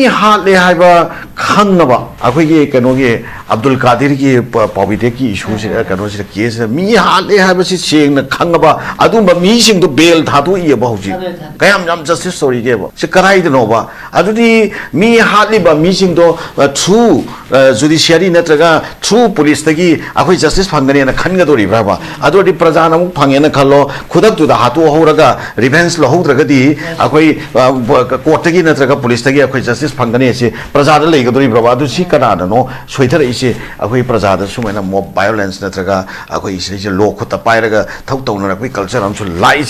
hardly have a Kangaba, Akway Kanogi, Abdul Kadir Pobiteki issues, Kanosi case, me hardly have a saying the Kangaba, Adumba meeting to bail Tatu about you. I'm just a story gave. Sekarai the Nova. Adudi me hardly by meeting to true judiciary netraga, true police tagi, Akway justice Pangani and a Kangadori Brava. Adodi Prazana Pangana Kalo, Kudak to the Hatu Horaga, Revenge Lohodragadi, Akway Kotagi netraga police tagi, Akway justice Pangani, Prazada Legadori Brava, to see Canada, no, Sweater is Akway Prazada, so many more violence netraga, Akway is a low Kota Piraga, Tauton, agriculture, and so lies,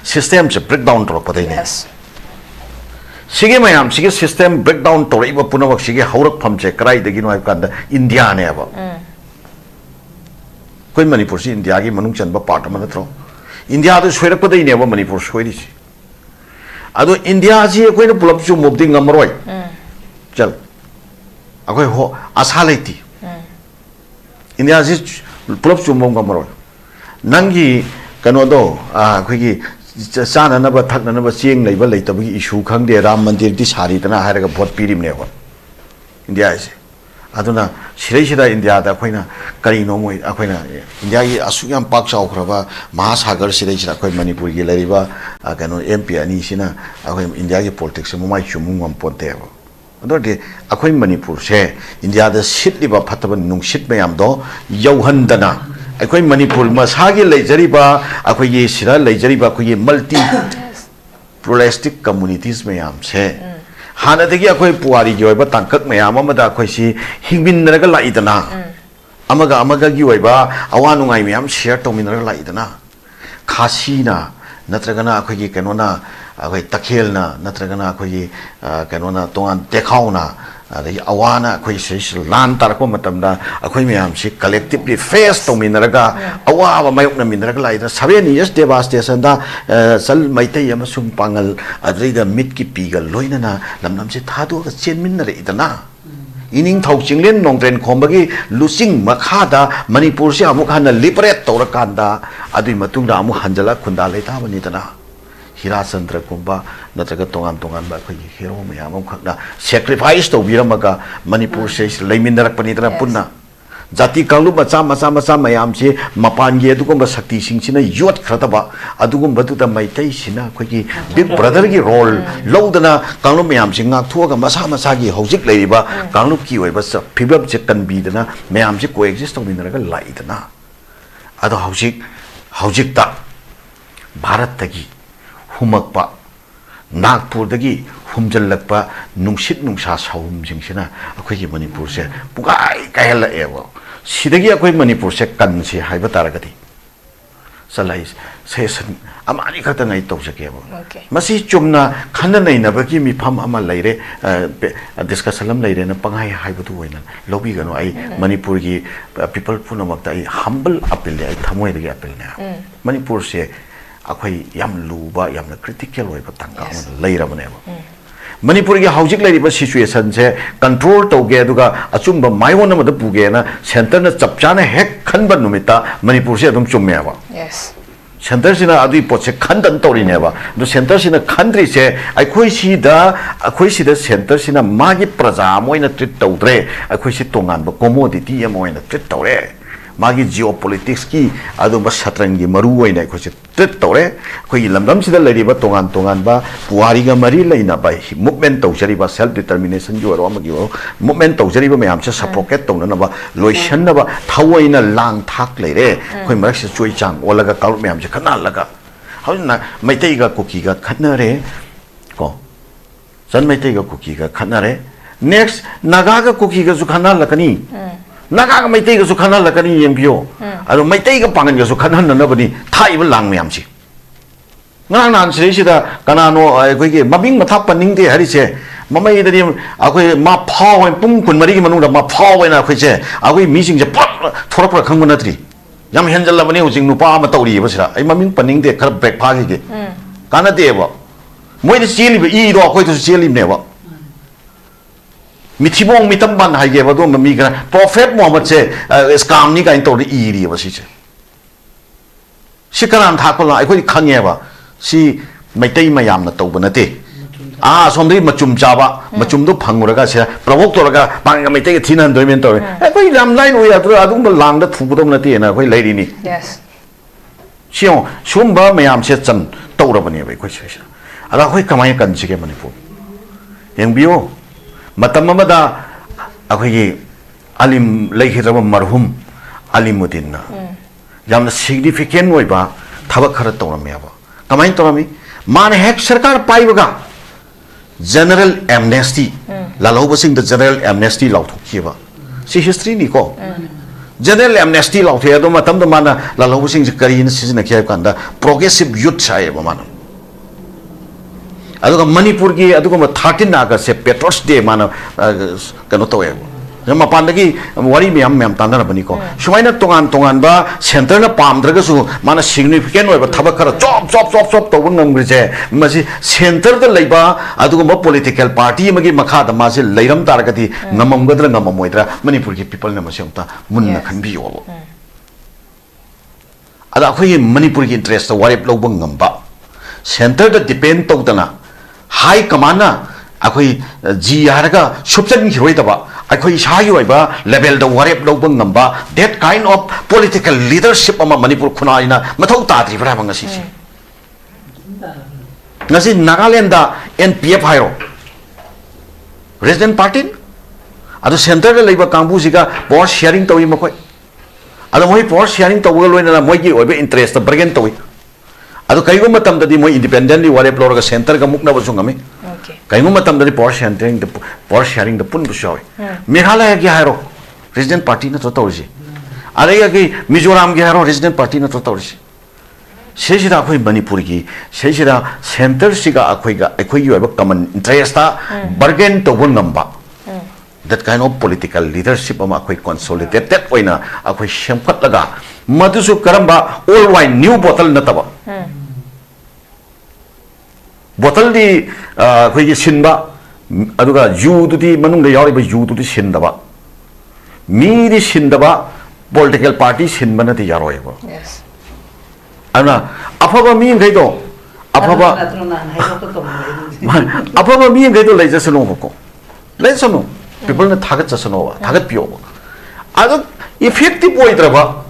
systems breakdown to Yes. Sige mayam, sige system breakdown to Riba Punawak, sige Haurak Pamche, cry the Gino Kanda, India never. Queen Manipur, India, Manuchan, but part of the India, the Swedish, they never Manipur Swedish. Ado India, see a queen of pull up to moving Amroy. Jal. Asalati. India is pull up to Mongamroy. Nangi Kanodo, Quiggy. Sana never tuck never seeing labor later we issue Kang de Ram Mandir this Hari than I had a pot pirim never. India is Aduna Shireshida India, the Quina, Karino, Aquina, India, Asuyam Parks Okrava, Mahas Hagar Shiresh, Aquay Manipur, Gilariva, Agano MP and Isina, India politics, Mumai Chumum Pontevo. Adore Aquay Manipur, say, India the shit liver Pataban Nung shit mayamdo, Yohandana. Akwai Manipur masagi lejariba akwai sira lejariba akwai multi pluralistic communities mayam se hana degi akwai puari gi oiba tangkak mayam amada akwai si hingminraga laidana amaga gi oiba awanu ngai mayam share tominraga laidana khasina natragana akwai gi kanona akwai takhelna natragana akwai kanona tongan dekhauna Awana, Quay land Tarcomatamda, Aquamiam, she collectively faced to Minaraga, Awa, Mayona Minaraga, 7 years devastation, Sal Maite Yamasum Pangal, Adrida Mitki Pigal, Loinana, Lamnam Tadu, Chen Minarita. Ining Tauchinglen, Nongren Kombagi, Lusing Makada, Manipursia, Mukana, Liberate Torakanda, Adi Matunda, Muhanjala, Kundaleta, Vanitana. Hira Sandra Kumba, Natraga Tongan Tongan, Hero Mayamaka, sacrifice to Viramaga, Manipur says, Lamindra Panitra Puna. Jati Kaluba Sama Mayamsi, Mapangi, Adugumba Sakti Singina, Yot Krataba, Adugumba to the Maitashina, Quickie, Big Brotherly role, Lodana, Kalumiam Singa, Tuaga, Masamasagi, Hosik Leva, Kaluki, was a Pibab Chicken Bidana, Mayamsi coexist of Minaraga Lightana. Other Hosik Baratagi. Humakpa, Nagpur dagi, Humjalakpa, Nungshit Nungsha Saum Jingsina, a quick Manipur se, Pugai Kaila Evo. Sidagi a quick Manipur se Kansi, Hybataragati. Salais, says Amanicata Night Tosakebo. Masi Chumna, Kanana Nabaki, mi Pam Ama Lady, Discussalam Lady, and a Pangai Hybatuina, Lobigano, I Manipuri people Punamakta, humble appeal, Tamoy the appeal now. Manipur se. Akwai yam luba yam critical way patanga later whenever. Manipuri housing lady situation se control to geduga achumba my one of the Pugena, center chapchana heck kanba numita, Manipur se dum chumeva. Yes. Centers in a adi poche kandan tori never. The centers in a country say, I see the centers in a magi prazamo in a trit tore, I see tongan, but commodity amo in a trit tore. Magi geopolitics ki adu bas satrangi maru oi na ko tet tore ko lamdam sida lari ba tongan ba puari ga mari leina ba movement to jari ba self determination jo ro magi movement to jari ba mayam se support to na ba loisan na ba thawai na lang thak leire ko marak se choi chang olaga kal mayam se khana laga hauna maitai ga kuki ga khana re ko san maitai ga kuki ga khana re next naga ga kuki ga su khana lakani Naga may take a Sukana Lakani and Pio. I don't may take a pangan Sukan and nobody, tie lang Miamsi. Nan Srishida, Kanano, I go Mabing Matapaning de Harise, Mamma Idiom, I ma power and Punkun Marimanuda, ma power and Aquise, are we missing the proper community? Yam Hensel Lavani was in Nupama Tori, was I maming panning de crab back party. Canadeva. When the seal eat or quite to seal him never. Mitibong mitamban I gave a dome migra. Prophet Mohammed said, Scam Nika into the Iri was it. Shikaran Takola, I could Kanyeva. See, my day my yam not open a day. somebody machum chaba, machum do panguraga, provoke bang may take a tin and inventory. Every lamb line we are doing the land that Fudumati and a way lady. Yes. Sion, Shumba may am set some Torabani question. Alahui Kamaya can chicken Manipur. Young Bio, Matamamada, Ahi Alim Lehirama Marhum, Alimudina. Yam significant way ba, Tabakara Toramiaba. Kamain Torami, Man Hek Sarkar Paivaga. General amnesty. Lalo sing the general amnesty law to Kiva. See history Nico. General amnesty law here, Matam the mana, Lalo sing the Korean season of Kiakanda, progressive youth side of Manam. Aduka Manipurgi, Aduka 13 August, Petros Day mana Kanoto. Mapandagi, worry me, I'm Tanda Banico. Shwina Tongan ba, center na palm dragasu, mana significant over Tabakara, chop, the woman Grise, Masi, center the labor, Aduma political party, Magi Makada, Masi, Layam Targati, Namam Gadra, Namamoidra, Manipuri people Namashamta, Munna can be all. Adakui Manipuri interest, the Warip Lobungamba. Center the depend Totana, High Commander, Akui G Araga, Subsan Hiroitaba. Akoi shayu iba level the warep lobang namba that kind of political leadership ama Manipur khuna ina mathau ta tri bra ngasi ngasi Nagaland da NPF hairo resident party adu center le leiba kambu siga power sharing tawi makoi adu moi power sharing tawi loina moi gi oibe interest bargain tawi adu kaigo matam dadi moi independently warep lorga center ga mukna basungami Kaingo matam dari power sharing the pun bushawi. Meghalaya ki haro resident party na totorji. Arega ki Mizoram ki haro resident party na totorji. Sheshira akoi Manipur ki sheshira center siga akoi you have a common interest bargain to one number. That kind of political leadership ama akoi consolidate that way na akoi shempat laga. Madusu karamba all wine new bottle na taba. Bottle di koi sinba aduga you to the manung de yori you to the sindaba me the sindaba political party sinbana the yaroevo Yes. Ana apaba me gaido apaba me gaido legisano ko legisano people na thagat jasano thagat pio adu effective boy draba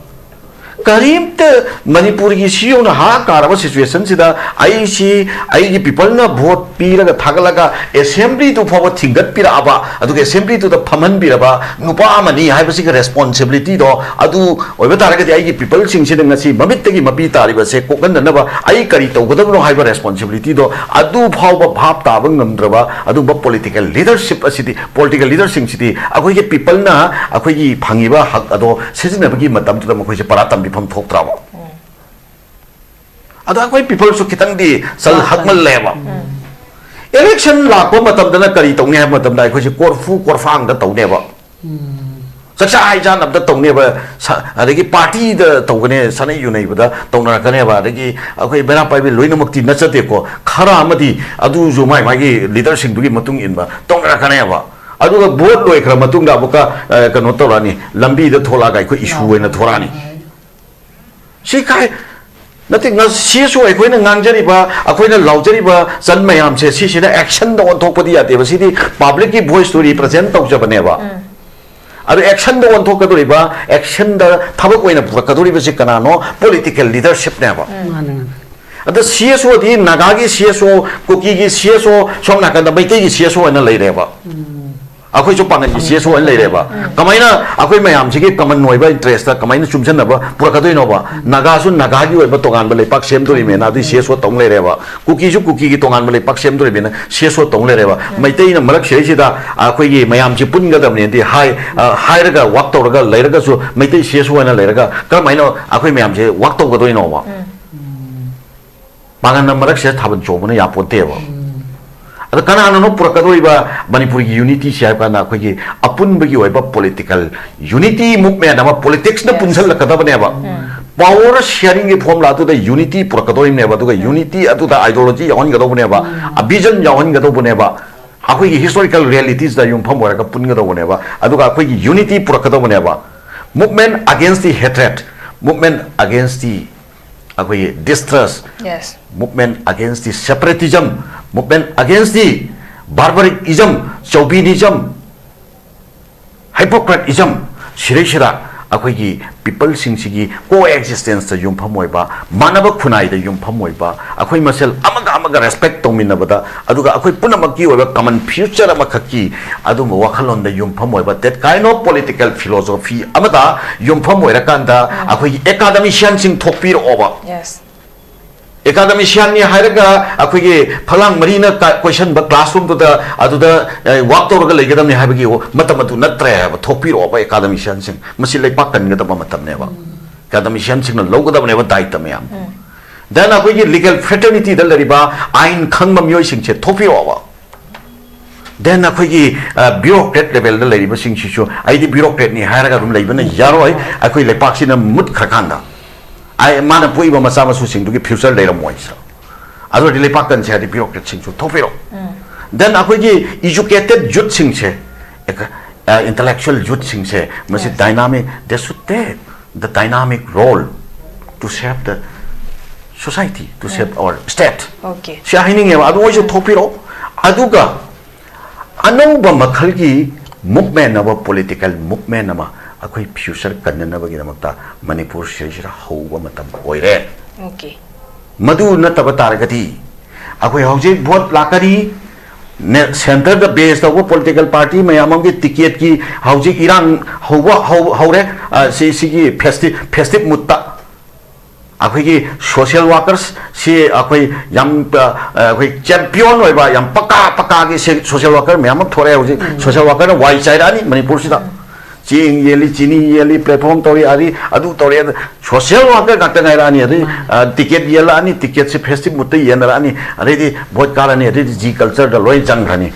Karim te Manipur ki siyo na ha karaba situation sida ai ki people na vote pira ga thagalaga assembly to forward thingat pira aba adu assembly to the phaman pira ba nupa amani hai basi ka responsibility do adu oiba taraga ai ki people sing se ngasi mamit te ki mapi tari ba se kokan na ba ai kari to godam no hai ba responsibility do adu phau ba bhap ta ba ngamdra adu ba political leadership asidi political leadership sidi akoi ki people na akoi ki phangi ba hak ado sejina ba ki matam tu ma khoi se paratam from talk travel. Ada people so kitang di sal hakmal leva. Election la ko matam dana kari tong ne matam dai ko si korfang da tong ne ba. Saksa ai jan ab da tong ne ba adagi party da tong ne sanai yu nei ba da tong na ka ne ba adagi akoi bera pai bi loina makti na chate ko khara amadi adu ju mai gi leadership du gi matung in ba tong na ka ne ba. Adu ga vote loi khra matung da boka kano to rani lambi da thola ga ko issue na thorani. Si kai nothing else CSO I going ngangjari ba akoina laujari ba san mayam se si sida action da on thok padi ate ba sidi public ki voice to represent tau jabane ba adu action da on thok kadori ba action da thabak oina pura kadori ba se kana no political leadership ne ba adu CSO di nagagi CSO koki gi CSO somna kan da baite gi CSO na lai re ba akoi chu pangan gi CSO an lai re ba kamaina akoi mayam sigi common noi ba interest ta kamaina chumjan na ba pura kadoi no ba naga su naga gi ba tongan ba lepak sem dori me na di CSO tong lai re ba kuki su kuki gi tongan ba lepak sem dori me na CSO tong lai re ba maitei na malak sei sida akoi gi mayam chi pun ga dam ne di hai ra ga wak to ga lai ra ga su maitei CSO na lai ra ga kamaina akoi mayam je wak to ga doi no ba pangan na malak se thaban cho na ya pote ba ada kana no purakadoi ba Manipur ki unity siya pa na khoi apun bagi oi ba political unity movement ama politics na punsal la kada bane ba power sharing ki form la tu da unity purakadoi ne ba tu ga unity atu da ideology yawan ga do bane ba a vision yawan ga do bane ba akhoi ki historical realities da yum pham wa ka pun ga do bane ba adu ga akhoi ki unity purakado bane ba movement against the hatred movement against the akhoi distrust Yes. movement against the separatism movement against the barbarism, chauvinism, hypocritism, shirishira, akwai people singsi coexistence da yum phamoiba manaba khunai da yum phamoiba akwai masel amaga respect tomina bada aduga akwai punamaki oiba common future amakaki adu wakhalon da yum phamoiba that kind of political philosophy amada yum phamoira kanda akwai academician sing thokpir over yes academician ni hairaga akwai phalang marina question ba classroom to da aduda walk to ga legedam ni habagi matamatu natre ba thokpir over academician sing masi lepak kan ga da matam ne ba academician sing no logadam ne ba daita mayam then akwai legal fraternity da lariba ain khangma myoi sing che thokpir over then akwai bureaucrat level da lariba sing chu ai di bureaucrat ni hairaga dum leibana yaroi akwai lepak sina mut khakanda I man a pui by Masama Susing to get future later moist. I don't really pack and say the bureaucrat sing to Tofiro. Then I could educated jut sing che, intellectual jut sing che, must it dynamic, they should take the dynamic role to shape the society, to shape our state. Okay. Shahining, otherwise you Tofiro. Aduga Anoba Makalgi movement of a political movement. Akwai future kanna bagi namakta Manipur shirishira hauwa matam oire okay madu na tabataragati akwai hauji vote lakari ne center the base of political party mayamam ki ticket ki hauji iran hauwa haure si ki festive mutta akwai ki social workers si akwai yam akwai champion oiba yam paka ki social worker mayamam thore hauji social worker na wai chairani Manipur sida Ching yeli chini yeli platform tori ari adu tori social worker gata ngai rani ari ticket yela ani ticket se festive mutte yen rani ari di vote karani ari di g culture da loi jang rani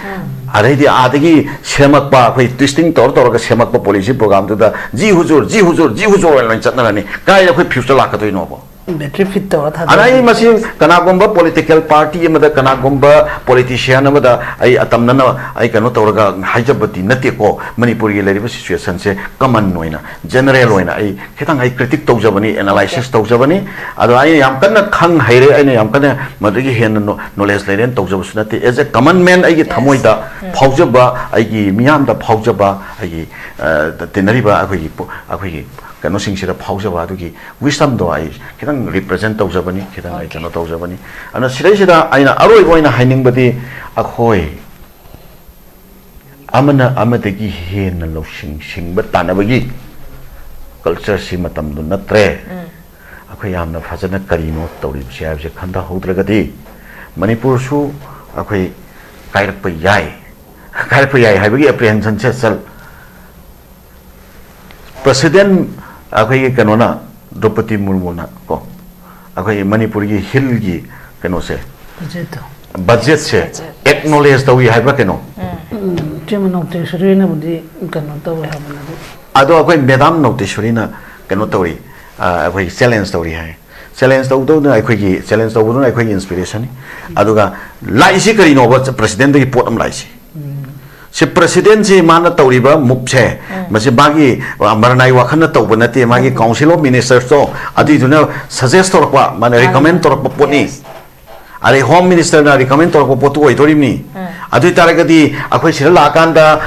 ari di adagi semak pa koi twisting tor ka semak pa policy program da ji huzur loi chatna rani kai koi future la ka toi no bo battery fit to tha anai masi kanagomba political party amada kanagomba politician amada ai atamna na ai kano tawraga haijabati nate ko manipuri leriba situation se common noina general oina ai khitang ai critic tawjabani analysis tawjabani ado ai yam kana khang haire ai yam kana madagi hen knowledge leren tawjabsu nate as a common man ai thamoida phaujaba ai gi miyam da phaujaba ai tenariba akoi kano singshira phaujaba adugi wisdom do ai kitang represent tawjabani kitang ai kano tawjabani ana siraisida aina aroi boina hainingbadi akhoi amana amadagi hen lo singba tanabagi culture si matam du natre akhoi yamna phajana karino tawri siab se khanda hodragadi manipur su akhoi kairak yai habagi apprehension se sal president akwai kanona Draupadi Murmu na ko akwai Manipur gi hill gi kano se budget se acknowledge tawi haiba kano chema noteshri na budi kano tawi habana ado akwai madam noteshri na kano tawi akwai challenge tawi hai challenge taw do na akwai gi challenge taw do na akwai inspiration aduga laisi kari no ba president gi pot am laisi si president si mana tawriba mupse masi bagi maranai wakhana tawba nate magi council of ministers to adi duna suggest torpa mana recommend torpa poni are home minister na recommend torpa potu oitorimni adu taragadi akhoi sirala kanda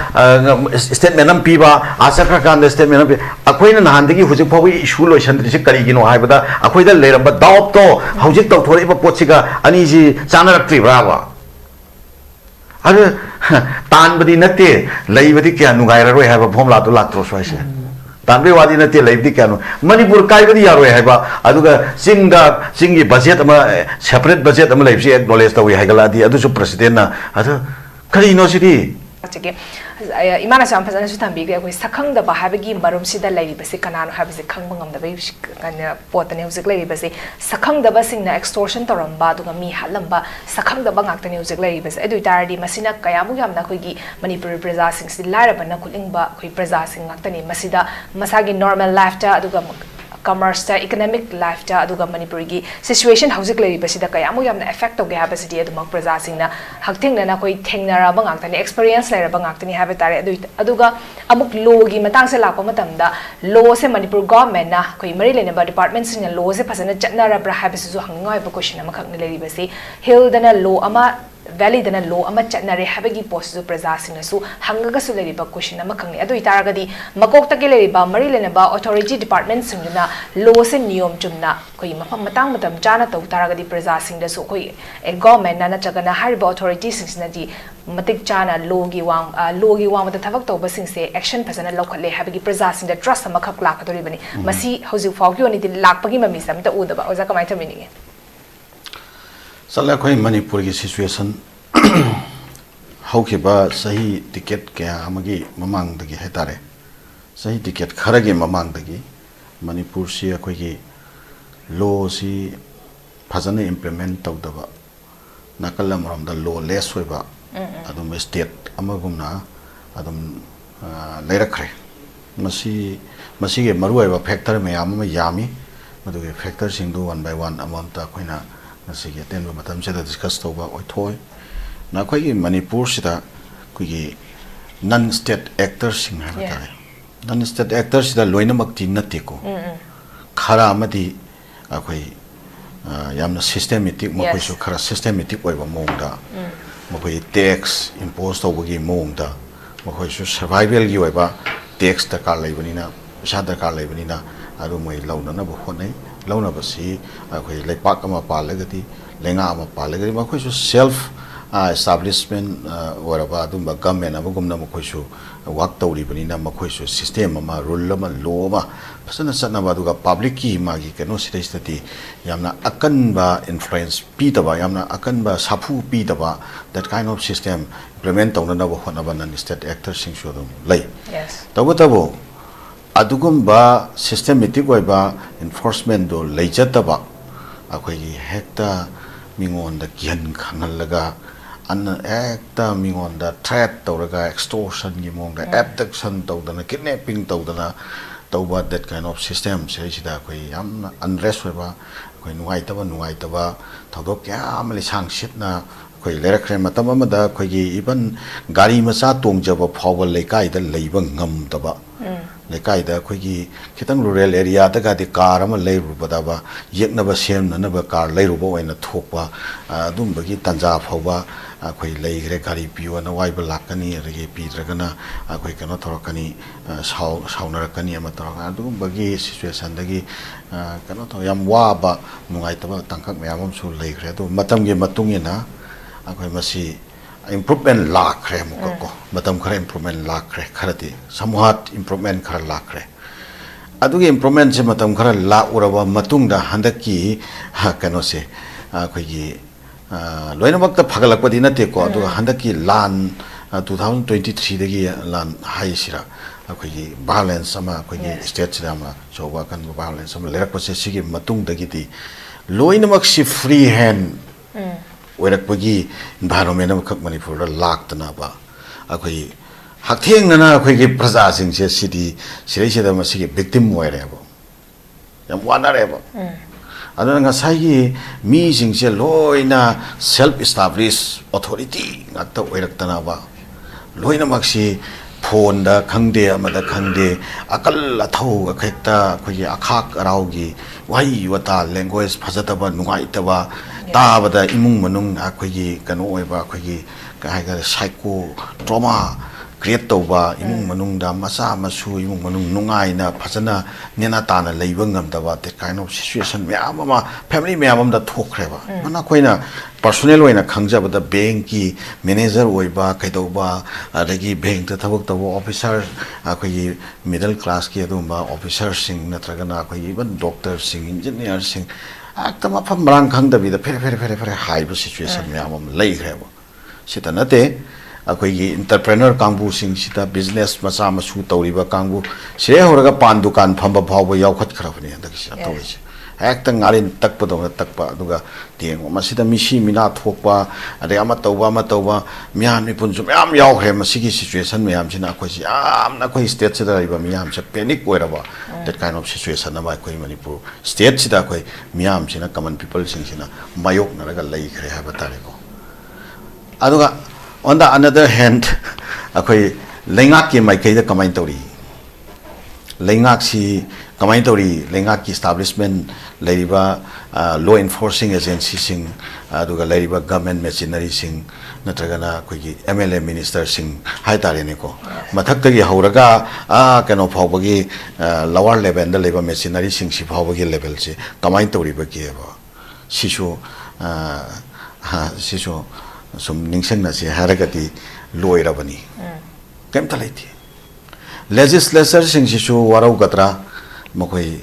statement am piba asakra kanda statement am akhoi na nahandagi hujik phawi issue loisandri se kari gino haibada akhoi da leramba doubt to hujik taw thori ba pochiga ani ji chanarakti brava are tan badi nate lai badi kya nugai roi ha ba phom la to latro swaise tan be wadi nate lai badi kya no manipur kai badi ya roi ha ba aduga singi budget ama separate budget ama lai si acknowledge tawi ha gala di adu su president na adu kari no sidi imana sam phajana su thambi ge koi sakhang da ba habagi marum sida lai basi kanano habisi khang bangam da bai kana potane husik lai basi sakhang da basing na extortion toramba duga mi halamba sakhang da bangak tane husik lai basi edu tardi masina kayamu yamna koi gi manipur praja sing si laira bana kulingba koi praja sing ngaktani masida masagi normal life ta duga commerce ta economic life ta aduga manipur gi situation hauzik lai basida kayamu yamna effect to ge habasi adu mak praja sing na hakthing na koi thengnara bangak tane experience lai ra bangak tani habe tare aduga amuk law gi matang se lakpa matam da law se manipur government na koi mari lena ba department sing law se phasana chatna ra bra habasi ju hangngai ba question ama khakni lai basi hill dana law ama ꯚꯦꯂꯤꯗꯅ ꯂꯣ ꯑꯃ ꯆꯠꯅꯔꯦ ꯍꯥꯏꯕꯒꯤ ꯄꯣꯠꯁꯤꯁꯨ ꯄ꯭ꯔꯖꯥꯁꯤꯡꯅꯁꯨ ꯍꯪꯉꯒꯁꯨ ꯂꯩꯔꯤꯕ question ꯑꯃ ꯈꯪꯉꯦ ꯑꯗꯨ ꯑꯣꯏꯇꯥꯔꯒꯗꯤ ꯃꯀꯣꯛꯇꯒꯤ ꯂꯩꯔꯤꯕ ꯃꯔꯤ ꯂꯩꯅꯕ ꯑꯣꯊꯣꯔꯤꯇꯤ ꯗꯤꯄꯥꯔꯠꯃꯦꯟꯠꯁꯤꯡꯗꯨꯅ ꯂꯣꯁꯦ ꯅꯤꯌꯣꯝ ꯆꯨꯝꯅ ꯑꯩꯈꯣꯏꯒꯤ ꯃꯇꯥꯡ ꯃꯇꯝ ꯆꯥꯅ ꯇꯧ ꯇꯥꯔꯒꯗꯤ ꯄ꯭ꯔꯖꯥꯁꯤꯡꯗꯁꯨ ꯑꯩꯈꯣꯏ ꯒꯣꯔꯃꯦꯟꯅ ꯅꯠꯇ꯭ꯔꯒꯅ ꯍꯥꯏꯔꯤꯕ ꯑꯣꯊꯣꯔꯤꯇꯤꯁꯤꯡꯁꯤꯅꯗꯤ ꯃꯇꯤꯛ ꯆꯥꯅ ꯂꯣꯒꯤ ꯋꯥꯡꯃꯗ ꯊꯕꯛ ꯇꯧꯕꯁꯤꯡꯁꯦ ꯑꯦꯛꯁꯟ ꯐꯖꯅ ꯂꯧꯈꯠꯂꯦ ꯍꯥꯏꯕꯒꯤ ꯄ꯭ꯔꯖꯥꯁꯤꯡꯗ ꯇ꯭ꯔꯁ ꯑꯃꯈꯛ ꯂꯥꯛꯀꯗꯧꯔꯤꯕꯅꯤ ꯃꯁꯤ ꯍꯧꯖꯤꯛ ꯐꯥꯎꯒꯤ ꯑꯣꯏꯅꯗꯤ ꯂꯥꯛꯄꯒꯤ ꯃꯃꯤꯁꯦ ꯑꯝꯇ ꯎꯗꯕ ꯑꯣꯖꯥ ꯀꯃꯥꯏꯅ ꯇꯧꯕꯤꯅꯤꯡꯉꯦ ꯆꯠꯂꯦ ꯑꯩꯈꯣꯏ ꯃꯅꯤꯄꯨꯔꯒꯤ ꯁꯤꯆꯨꯋꯦꯁꯟ ꯍꯧꯈꯤꯕ ꯆꯍꯤ ꯇꯤꯀꯦꯠ ꯀꯌꯥ ꯑꯃꯒꯤ ꯃꯃꯥꯡꯗꯒꯤ ꯍꯥꯏꯇꯥꯔꯦ ꯆꯍꯤ ꯇꯤꯀꯦꯠ ꯈꯔꯒꯤ ꯃꯃꯥꯡꯗꯒꯤ ꯃꯅꯤꯄꯨꯔꯁꯤ ꯑꯩꯈꯣꯏꯒꯤ ꯂꯣꯁꯤ ꯐꯖꯅ ꯏꯝꯄ꯭ꯂꯤꯃꯦꯟ ꯇꯧꯗꯕ ꯅꯥꯀꯜ ꯑꯃꯔꯣꯝꯗ ꯂꯣ ꯂꯦꯁ ꯑꯣꯏꯕ ꯑꯗꯨꯝ ꯁ꯭ꯇꯦꯠ ꯑꯃꯒꯨꯝꯅ ꯑꯗꯨꯝ ꯂꯩꯔꯛꯈ꯭ꯔꯦ ꯃꯁꯤꯒꯤ ꯃꯔꯨꯑꯣꯏꯕ ꯐꯦꯛꯇꯔ ꯃꯌꯥꯝ ꯑꯃ ꯌꯥꯝꯃꯤ ꯃꯗꯨꯒꯤ ꯐꯦꯛꯇꯔꯁꯤꯡꯗꯨ ꯋꯥꯟ ꯕꯥꯏ ꯋꯥꯟ ꯑꯃꯃꯝꯇ ꯑꯩꯈꯣꯏꯅ ꯉꯁꯤꯒꯤ ꯑꯇꯦꯟꯕ ꯃꯇꯝꯁꯤꯗ ꯗꯤꯁꯀꯁ ꯇꯧꯕ ꯑꯣꯏꯊꯣꯛꯏ ꯑꯩꯈꯣꯏꯒꯤ ꯃꯅꯤꯄꯨꯔꯁꯤꯗ ꯑꯩꯈꯣꯏꯒꯤ ꯅꯟ ꯁ꯭ꯇꯦꯠ ꯑꯦꯛꯇꯔꯁꯤꯡ ꯍꯥꯏꯕ ꯇꯥꯔꯦ ꯅꯟ ꯁ꯭ꯇꯦꯠ ꯑꯦꯛꯇꯔꯁꯤꯗ ꯂꯣꯏꯅꯃꯛꯇꯤ ꯅꯠꯇꯦꯀꯣ ꯈꯔ ꯑꯃꯗꯤ ꯑꯩꯈꯣꯏ ꯌꯥꯝꯅ ꯁꯤꯁꯇꯦꯃꯦꯇꯤꯛ ꯃꯈꯣꯏꯁꯨ ꯈꯔ ꯁꯤꯁꯇꯦꯃꯦꯇꯤꯛ ꯑꯣꯏꯕ ꯃꯑꯣꯡꯗ ꯃꯈꯣꯏ ꯇꯦꯛꯁ ꯏꯝꯄꯣꯖ ꯇꯧꯕꯒꯤ ꯃꯑꯣꯡꯗ ꯃꯈꯣꯏꯁꯨ ꯁꯔꯚꯥꯏꯚꯦꯜꯒꯤ ꯑꯣꯏꯕ ꯇꯦꯛꯁ ꯗꯔꯀꯥꯔ ꯂꯩꯕꯅꯤꯅ ꯄꯩꯁꯥ ꯗꯔꯀꯥꯔ ꯂꯩꯕꯅꯤ나 ꯑꯗꯨ ꯃꯣꯏ ꯂꯧꯅꯅꯕ ꯍꯣꯠꯅꯩ ꯂꯧꯅꯕꯁꯤ ꯑꯩꯈꯣꯏ ꯂꯩꯄꯥꯛ ꯑꯃ ꯄꯥꯜꯂꯒꯗꯤ ꯂꯩꯉꯥꯛ ꯑꯃ ꯄꯥꯜꯂꯒꯗꯤ ꯃꯈꯣꯏꯁꯨ ꯁꯦꯜꯐ ꯏꯁꯇꯥꯕ꯭ꯂꯤꯁꯃꯦꯟ ꯑꯣꯏꯔꯕ ꯑꯗꯨꯝꯕ ꯒꯃꯦꯟ ꯑꯃꯒꯨꯝꯅ ꯃꯈꯣꯏꯁꯨ ꯋꯥꯛ ꯇꯧꯔꯤꯕꯅꯤꯅ ꯃꯈꯣꯏꯁꯨ ꯁꯤꯁꯇꯦꯝ ꯑꯃ ꯔꯨꯜ ꯑꯃ ꯂꯣ ꯑꯃ ꯐꯖꯅ ꯆꯠꯅꯕ ꯑꯗꯨꯒ ꯄꯥꯕ꯭ꯂꯤꯛꯀꯤ ꯃꯥꯒꯤ ꯀꯩꯅꯣꯁꯤꯗꯩꯁꯤꯗꯗꯤ ꯌꯥꯝꯅ ꯑꯀꯟꯕ ꯏꯟꯐ꯭ꯂꯨꯌꯦꯟꯁ ꯄꯤꯗꯕ ꯌꯥꯝꯅ ꯑꯀꯟꯕ ꯁꯥꯐꯨ ꯄꯤꯗꯕ that kind of system implement ꯇꯧꯅꯅꯕ ꯍꯣꯠꯅꯕ ꯅꯟ ꯁ꯭ꯇꯦꯠ ꯑꯦꯛꯇꯔꯁꯤꯡꯁꯨ ꯑꯗꯨꯝ ꯂꯩ ꯇꯧꯕꯇꯕꯨ ꯑꯗꯨꯒꯨꯝꯕ ꯁꯤꯁꯇꯦꯃꯦꯇꯤꯛ ꯑꯣꯏꯕ ꯏꯟꯐꯣꯔꯁꯃꯦꯟꯗꯨ ꯂꯩꯖꯗꯕ ꯑꯩꯈꯣꯏꯒꯤ ꯍꯦꯛꯇ ꯃꯤꯉꯣꯟꯗ ꯀꯤꯍꯟ ꯈꯪꯍꯜꯂꯒ ꯍꯦꯛꯇ ꯃꯤꯉꯣꯟꯗ ꯊ꯭ꯔꯦꯠ ꯇꯧꯔꯒ ꯑꯦꯛꯁꯇꯣꯔꯁꯟꯒꯤ ꯃꯑꯣꯡꯗ ꯑꯦꯕꯗꯛꯁꯟ ꯇꯧꯗꯅ ꯀꯤꯗꯅꯦꯄꯤꯡ ꯇꯧꯗꯅ ꯇꯧꯕ ꯗꯦꯠ ꯀꯥꯏꯟ ꯑꯣꯐ ꯁꯤꯁꯇꯦꯝ ꯁꯤꯗꯩꯁꯤꯗ ꯑꯩꯈꯣꯏ ꯌꯥꯝꯅ ꯑꯟꯔꯦꯁ ꯑꯣꯏꯕ ꯑꯩꯈꯣꯏ ꯅꯨꯡꯉꯥꯏꯇꯕ ꯊꯧꯗꯣꯛ ꯀꯌꯥ ꯑꯃ ꯂꯤꯁꯥꯡ ꯁꯤꯠꯅ ꯑꯩꯈꯣꯏ ꯂꯩꯔꯛꯈ꯭ꯔꯦ ꯃꯇꯝ ꯑꯃꯗ ꯑꯩꯈꯣꯏꯒꯤ ꯏꯚꯟ ꯒꯥꯔꯤ ꯃꯆꯥ ꯇꯣꯡꯖꯕ ꯐꯥꯎꯕ ꯂꯩꯀꯥꯏꯗ ꯂꯩꯕ ꯉꯝꯗꯕ ꯂꯩꯀꯥꯏꯗ ꯑꯩꯈꯣꯏꯒꯤ ꯈꯤꯇꯪ ꯔꯨꯔꯦꯜ ꯑꯦꯔꯤꯌꯥꯗꯒꯗꯤ ꯀꯥꯔ ꯑꯃ ꯂꯩꯔꯨꯕꯗꯕ ꯌꯦꯛꯅꯕ ꯁꯦꯝꯅꯅꯕ ꯀꯥꯔ ꯂꯩꯔꯨꯕ ꯑꯣꯏꯅ ꯊꯣꯛꯄ ꯑꯗꯨꯝꯕꯒꯤ ꯇꯥꯟꯖꯥ ꯐꯥꯎꯕ ꯑꯩꯈꯣꯏ ꯂꯩꯈ꯭ꯔꯦ ꯒꯥꯔꯤ ꯄꯤꯌꯣꯅ ꯋꯥꯏꯕ ꯂꯥꯛꯀꯅꯤ ꯑꯗꯒꯤ ꯄꯤꯗ꯭ꯔꯒꯅ ꯑꯩꯈꯣꯏ ꯀꯩꯅꯣ ꯇꯧꯔꯛꯀꯅꯤ ꯁꯥꯎꯅꯔꯛꯀꯅꯤ ꯑꯃ ꯇꯧꯔꯒ ꯑꯗꯨꯒꯨꯝꯕꯒꯤ ꯁꯤꯆꯨꯋꯦꯁꯟꯗꯒꯤ ꯀꯩꯅꯣ ꯇꯧ ꯌꯥꯝ ꯋꯥꯕ ꯅꯨꯡꯉꯥꯏꯇꯕ ꯇꯥꯡꯀꯛ ꯃꯌꯥꯝ ꯑꯃꯁꯨ ꯂꯩꯈ꯭ꯔꯦ ꯑꯗꯨ ꯃꯇꯝꯒꯤ ꯃꯇꯨꯡ ꯏꯟꯅ ꯑꯩꯈꯣꯏ ꯃꯁꯤ ꯏꯝꯄ꯭ꯔꯨꯞꯃꯦꯟ ꯂꯥꯛꯈ꯭ꯔꯦ ꯑꯃꯨꯛꯀꯀꯣ ꯃꯇꯝ ꯈꯔ ꯏꯝꯄ꯭ꯔꯨꯞꯃꯦꯟ ꯂꯥꯛꯈ꯭ꯔꯦ ꯈꯔꯗꯤ ꯁꯝꯋꯥꯠ ꯏꯝꯄ꯭ꯔꯨꯞꯃꯦꯟ ꯈꯔ ꯂꯥꯛꯈ꯭ꯔꯦ ꯑꯗꯨꯒꯤ ꯏꯝꯄ꯭ꯔꯨꯞꯃꯦꯟꯁꯦ ꯃꯇꯝ ꯈꯔ ꯂꯥꯛꯎꯔꯕ ꯃꯇꯨꯡꯗ ꯍꯟꯗꯛꯀꯤ ꯀꯩꯅꯣꯁꯦ ꯑꯩꯈꯣꯏꯒꯤ ꯂꯣꯏꯅꯃꯛꯇ ꯐꯒꯠꯂꯛꯄꯗꯤ ꯅꯠꯇꯦꯀꯣ ꯑꯗꯨꯒ ꯍꯟꯗꯛꯀꯤ ꯂꯥꯟ 2023ꯗꯒꯤ ꯂꯥꯟ ꯍꯥꯏꯁꯤꯔꯥ ꯑꯩꯈꯣꯏꯒꯤ ꯚꯥꯏꯑꯣꯂꯦꯟꯁ ꯑꯃ ꯑꯩꯈꯣꯏꯒꯤ ꯁ꯭ꯇꯦꯠꯁꯤꯗ ꯑꯃ ꯑꯆꯧꯕ ꯑꯀꯟꯕ ꯚꯥꯏꯑꯣꯂꯦꯟꯁ ꯑꯃ ꯂꯩꯔꯛꯄꯁꯦ ꯁꯤꯒꯤ ꯃꯇꯨꯡꯗꯒꯤꯗꯤ ꯂꯣꯏꯅꯃꯛꯁꯤ ꯐ꯭ꯔꯤ ꯍꯦꯟ ꯑꯣꯏꯔꯛꯄꯒꯤ ꯏꯟꯚꯥꯏꯔꯣꯟꯃꯦꯟ ꯑꯃꯈꯛ ꯃꯅꯤꯄꯨꯔꯗ ꯂꯥꯛꯇꯅꯕ ꯑꯩꯈꯣꯏ ꯍꯛꯊꯦꯡꯅꯅ ꯑꯩꯈꯣꯏꯒꯤ ꯄ꯭ꯔꯖꯥꯁꯤꯡꯁꯦ ꯁꯤꯗꯩꯁꯤꯗ ꯃꯁꯤꯒꯤ ꯚꯤꯛꯇꯤꯝ ꯑꯣꯏꯔꯦꯕ ꯌꯥꯝ ꯋꯥꯅꯔꯦꯕ ꯑꯗꯨꯅ ꯉꯁꯥꯏꯒꯤ ꯃꯤꯁꯤꯡꯁꯦ ꯂꯣꯏꯅ ꯁꯦꯜꯐ ꯏꯁꯇꯥꯕ꯭ꯂꯤꯁ ꯑꯣꯊꯣꯔꯤꯇꯤ ꯉꯥꯛꯇ ꯑꯣꯏꯔꯛꯇꯅꯕ ꯂꯣꯏꯅꯃꯛꯁꯤ ꯐꯣꯟꯗ ꯈꯪꯗꯦ ꯑꯃꯗ ꯈꯪꯗꯦ ꯑꯀꯜ ꯑꯊꯧ ꯍꯦꯛꯇ ꯑꯩꯈꯣꯏꯒꯤ ꯑꯈꯥꯛ ꯑꯔꯥꯎꯒꯤ ꯋꯥꯍꯩ ꯋꯥꯇꯥ ꯂꯦꯡꯒ꯭ꯋꯦꯖ ꯐꯖꯗꯕ ꯅꯨꯡꯉꯥꯏꯇꯕ ꯇꯥꯕꯗ ꯏꯃꯨꯡ ꯃꯅꯨꯡ ꯑꯩꯈꯣꯏꯒꯤ ꯀꯩꯅꯣ ꯑꯣꯏꯕ ꯑꯩꯈꯣꯏꯒꯤ ꯀꯩ ꯍꯥꯏꯇꯥꯔꯦ ꯁꯥꯏꯀꯣ ꯇ꯭ꯔꯣꯃꯥ ꯀ꯭ꯔꯤꯌꯦꯠ ꯇꯧꯕ ꯏꯃꯨꯡ ꯃꯅꯨꯡꯗ ꯃꯆꯥ ꯃꯁꯨ ꯏꯃꯨꯡ ꯃꯅꯨꯡ ꯅꯨꯡꯉꯥꯏꯅ ꯐꯖꯅ ꯅꯦꯅꯥ ꯇꯥꯅ ꯂꯩꯕ ꯉꯝꯗꯕ ꯗꯦꯠ ꯀꯥꯏꯟ ꯑꯣꯐ ꯁꯤꯆꯨꯋꯦꯁꯟ ꯃꯌꯥꯝ ꯑꯃ ꯐꯦꯃꯤꯂꯤ ꯃꯌꯥꯝ ꯑꯃꯗ ꯊꯣꯛꯈ꯭ꯔꯦꯕ ꯑꯗꯨꯅ ꯑꯩꯈꯣꯏꯅ ꯄꯔꯁꯣꯅꯦꯜ ꯑꯣꯏꯅ ꯈꯪꯖꯕꯗ ꯕꯦꯡꯀꯤ ꯃꯦꯅꯦꯖꯔ ꯑꯣꯏꯕ ꯀꯩꯗꯧꯕ ꯑꯗꯒꯤ ꯕꯦꯡꯛꯇ ꯊꯕꯛ ꯇꯧꯕ ꯑꯣꯐꯤꯁꯥꯔ ꯑꯩꯈꯣꯏꯒꯤ ꯃꯤꯗꯜ ꯀ꯭ꯂꯥꯁꯀꯤ ꯑꯗꯨꯒꯨꯝꯕ ꯑꯣꯐꯤꯁꯥꯔꯁꯤꯡ ꯅꯠꯇ꯭ꯔꯒꯅ ꯑꯩꯈꯣꯏꯒꯤ ꯏꯚꯟ ꯗꯣꯛꯇꯔꯁꯤꯡ ꯏꯟꯖꯤꯅꯤꯌꯥꯔꯁꯤꯡ ꯍꯦꯛꯇ ꯃꯐꯝ ꯃꯔꯥꯡ ꯈꯪꯗꯕꯤꯗ ꯐꯦꯔꯦ ꯍꯥꯏꯕ ꯁꯤꯆꯨꯋꯦꯁꯟ ꯃꯌꯥꯝ ꯑꯃ ꯂꯩꯈ꯭ꯔꯦꯕ ꯁꯤꯇ ꯅꯠꯇꯦ ꯑꯩꯈꯣꯏꯒꯤ ꯏꯟꯇꯔꯄ꯭ꯔꯦꯅꯔ ꯀꯥꯡꯕꯨꯁꯤꯡꯁꯤꯗ ꯕꯤꯖꯤꯅꯦꯁ ꯃꯆꯥ ꯃꯁꯨ ꯇꯧꯔꯤꯕ ꯀꯥꯡꯕꯨ ꯁꯤꯗꯩ ꯍꯧꯔꯒ ꯄꯥꯟ ꯗꯨꯀꯥꯟ ꯐꯝꯕ ꯐꯥꯎꯕ ꯌꯥꯎꯈꯠꯈ꯭ꯔꯕꯅꯤ ꯍꯟꯗꯛꯁꯤꯗ ꯇꯧꯔꯤꯁꯦ ꯍꯦꯛꯇ ꯉꯥꯔꯤꯟ ꯇꯛꯄꯗꯧꯅ ꯇꯛꯄ ꯑꯗꯨꯒ ꯌꯦꯡꯉꯣ ꯃꯁꯤꯗ ꯃꯤꯁꯤ ꯃꯤꯅꯥ ꯊꯣꯛꯄ ꯑꯗꯩ ꯑꯃ ꯇꯧꯕ ꯃꯤꯌꯥꯝ ꯃꯤꯄꯨꯟꯁꯨ ꯃꯌꯥꯝ ꯌꯥꯎꯈ꯭ꯔꯦ ꯃꯁꯤꯒꯤ ꯁꯤꯆꯨꯋꯦꯁꯟ ꯃꯌꯥꯝꯁꯤꯅ ꯑꯩꯈꯣꯏꯁꯤ ꯌꯥꯝꯅ ꯑꯩꯈꯣꯏ ꯁ꯭ꯇꯦꯠꯁꯤꯗ ꯂꯩꯔꯤꯕ ꯃꯤꯌꯥꯝꯁꯦ ꯄꯦꯅꯤꯛ ꯑꯣꯏꯔꯕ ꯗꯦꯠ ꯀꯥꯏꯟ ꯑꯣꯐ ꯁꯤꯆꯨꯋꯦꯁꯟ ꯑꯃ ꯑꯩꯈꯣꯏ ꯃꯅꯤꯄꯨꯔ ꯁ꯭ꯇꯦꯠꯁꯤꯗ ꯑꯩꯈꯣꯏ ꯃꯤꯌꯥꯝꯁꯤꯅ ꯀꯃꯟ ꯄꯤꯄꯜꯁꯤꯡꯁꯤꯅ ꯃꯥꯌꯣꯛꯅꯔꯒ ꯂꯩꯈ꯭ꯔꯦ ꯍꯥꯏꯕ ꯇꯥꯔꯦꯀꯣ ꯑꯗꯨꯒ on the another hand ꯑꯩꯈꯣꯏ ꯂꯩꯉꯥꯛꯀꯤ ꯃꯥꯏꯀꯩꯗ ꯀꯃꯥꯏꯅ ꯇꯧꯔꯤ ꯂꯩꯉꯥꯛꯁꯤ kamain tori lenga ki establishment leriba law enforcing agency sing aduga leriba government machinery sing natragana koi MLA minister sing hai tare ne ko mathak tagi hauraga kano phawbagi lower level da leba machinery sing si phawbagi level se kamain tori ba ki ba sisu sisu sum ningseng na se haragati loirabani kem talaiti legislature sing sisu warau gatra mokoi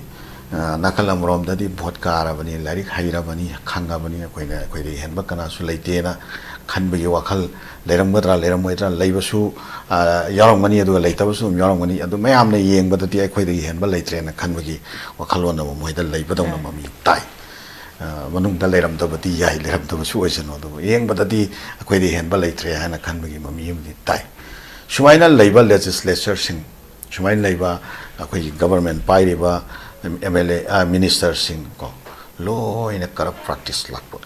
nakalam rom dadi bhot karabani larik hairabani khangabani koi ri henba kana su leite na khanbagi wakhal leramgadra leibasu yaramgani adu leitabasu yaramgani adu mayam na yengbadati akoi dagi henba leitre na khanbagi wakhalona moida leibadawna mami tai manung da leram dabati yai leram dabasu oisano do yengbadati akoi dagi henba leitre hana khanbagi mami mdi tai sumaina leiba legislature sing sumaina leiba akoi government pairiba MLA minister sing ko lo in a corrupt practice lakpo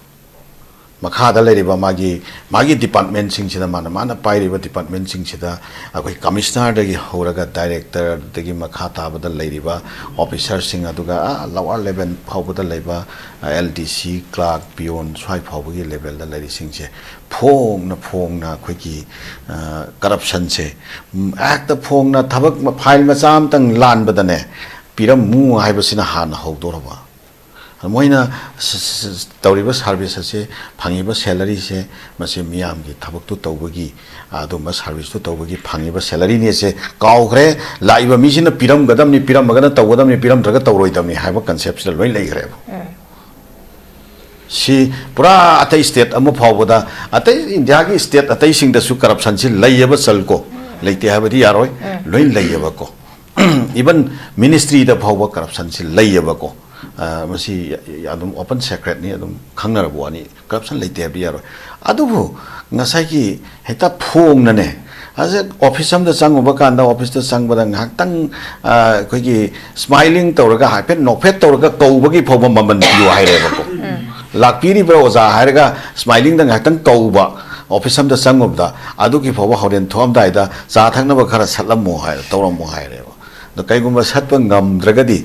makhada leriba magi department sing chida mana pairiba department sing chida akoi commissioner dagi horaga director dagi makhata bada leriba officer sing aduga lower level phawbada leba LDC clerk pion swai phawbagi level da leri sing che phong na khoi ki corruption che act phong na thabak file macham tang lan badane piram mu haibasina han hawdoraba moina tawriba service ase phangiba salary se mase miyam gi thabak tu tawbagi aduma service tu tawbagi phangiba salary ne se kawgre laiba misina piram gadam ni piram magana tawgadam ni piram draga tawroidam ni haiba concept se loi leigre si pura atai state amu phawbada atai india gi state atai sing da su corruption si laiyaba chalko leite habadi yaroi loi laiyaba ko even ministry da phawba corruption si laiyaba ko masi adum open secret ni adum khangnarabo ani corruption leite habi yaro adubu ngasai ki heta phong na ne ase office am da changuba kanda office da changbada ngaktang koi ki smiling tawraga hapet nokphet tawraga kawbagi phawba maman piu haireba ko lakpiri bro oza hairaga smiling da ngaktang kawba office am da changubda adu ki phawba horen thom dai da cha thakna ba khara satlam mo hair tawram mo haireba do kaigumba satpa ngamdragadi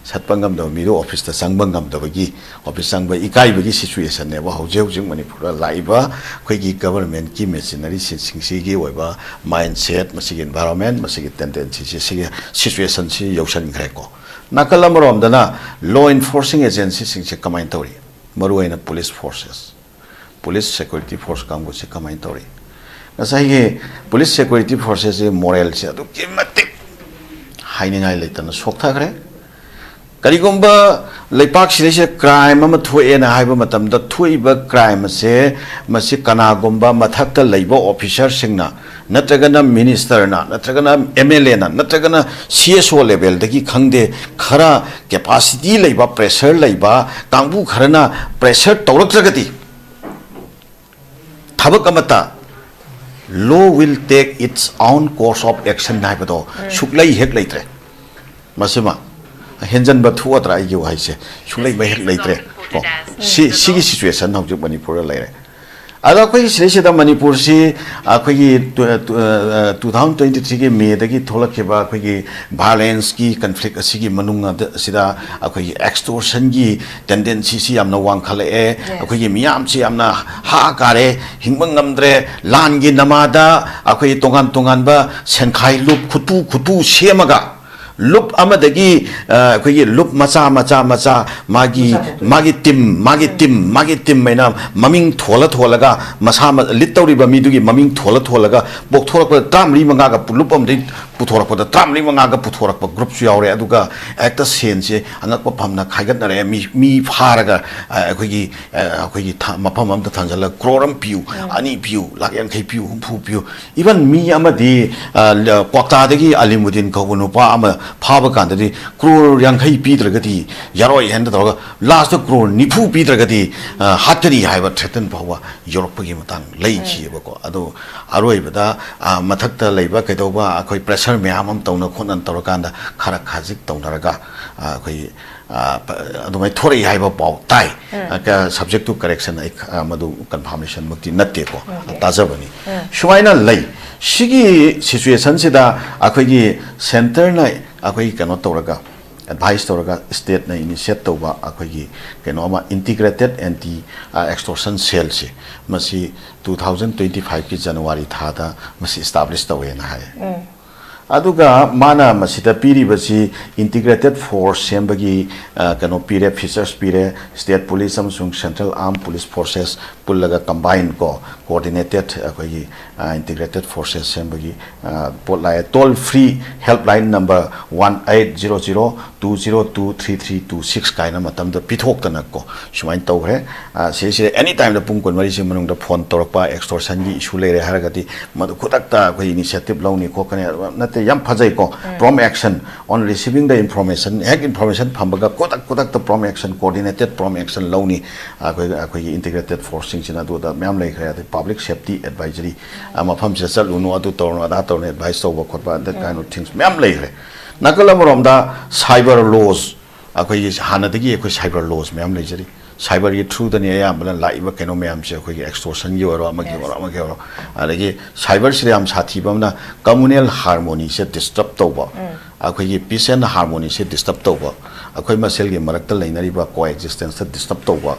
satpangam da mido office da sangbangam da bagi office sangba ikai bagi situation ne ba hojeu manipur laiba khoi gi government ki machinery singsi gi oiba mindset masigi environment masigi tendency sigi situation si yosan greko nakalam rom dana law enforcing agency singse kamain tori maruaina police forces police security force kamgo se kamain tori nasai police security forces moral se adu kimatik hainingai leitana sokta gre karigomba leipak sile crime ama thuena haiba matam da thuiba crime se masi kana gomba mathakta leiba officer singna natragana minister na natragana MLA na natragana CSO level dagi khangde khara capacity leiba pressure leiba kangbu kharana pressure tawrakragati thabak amata law will take its own course of action naibado suklai hek leitre masima henjan ba thu atra yu haise suklai ba hek leitre ko si situation hau juk manipur laire ada koi sile da manipur si akoi 2023 ge me da gi tholak ke ba akoi violence ki conflict asi gi manunga sida akoi extortion gi tendency si amna wang khale akoi miyam si amna ha kare hingbangam dre lan gi namada akoi tongan ba senkhai lup khutu semaga lup amadagi koi lup macha magi tim maina maming tholaga masa littori ba midugi maming tholaga bok thorak tamri manga ga lup am dei putorak pa tamri manga ga putorak pa group su yaure aduga acta sen se angak pa phamna khaigat nare mi pharaga koi mapam am ta thanjala kroram piu ani piu lakyan khai piu hu piu even mi amadi kwakta dagi alimuddin kawunu pa ama phaba kandadi crore yankhai pidragati yaroi henda doga last crore nifu pidragati hatari haiba threaten bawa yorokpagi matang leichi bako ado aroi bada mathakta leiba kaidoba akoi pressure myam am tawna khonan tawrakanda khara khajik tawnaraga akoi adumai thori haiba paw tai subject to correction madu confirmation mukti natte ko tajabani shuaina lei shigi situation sida akoi gi center na akoi kano tawraga advice tawraga state na initiate tawba akhoi keno ama integrated anti extortion cell si masi 2025 ki January thada masi establish tawe na hai aduga mana masita piri basi integrated force sembagi kano pire features pire state police amsung central armed police forces pullaga combine ko coordinated akhoi integrated forces sembagi polai toll free helpline number 1800202332 kaina matam da pithok tana ko sumain tawre se anytime da pung kon mari se manung da phone torpa extortion gi issue le re haragati madu khutak ta akhoi initiative launi ko kane nate yam phajai ko prom action on receiving the information hack information phambaga kodak the prom action coordinated prom action launi akhoi integrated forcing sina do da myam lai khaya public safety advisory mafam se chaluno adu torno ada torno advice to khotba that kind of things myam lai khare nakalam da cyber laws akhoi hanadagi akhoi cyber laws myam lai jari cyber ye through the near ambula laiba keno myam se akhoi extortion gi oro amagi oro adagi cyber se am sathi bamna communal harmony se disturb tawba akhoi peace and harmony se disturb tawba akhoi masel gi marakta lainari ba coexistence se disturb tawba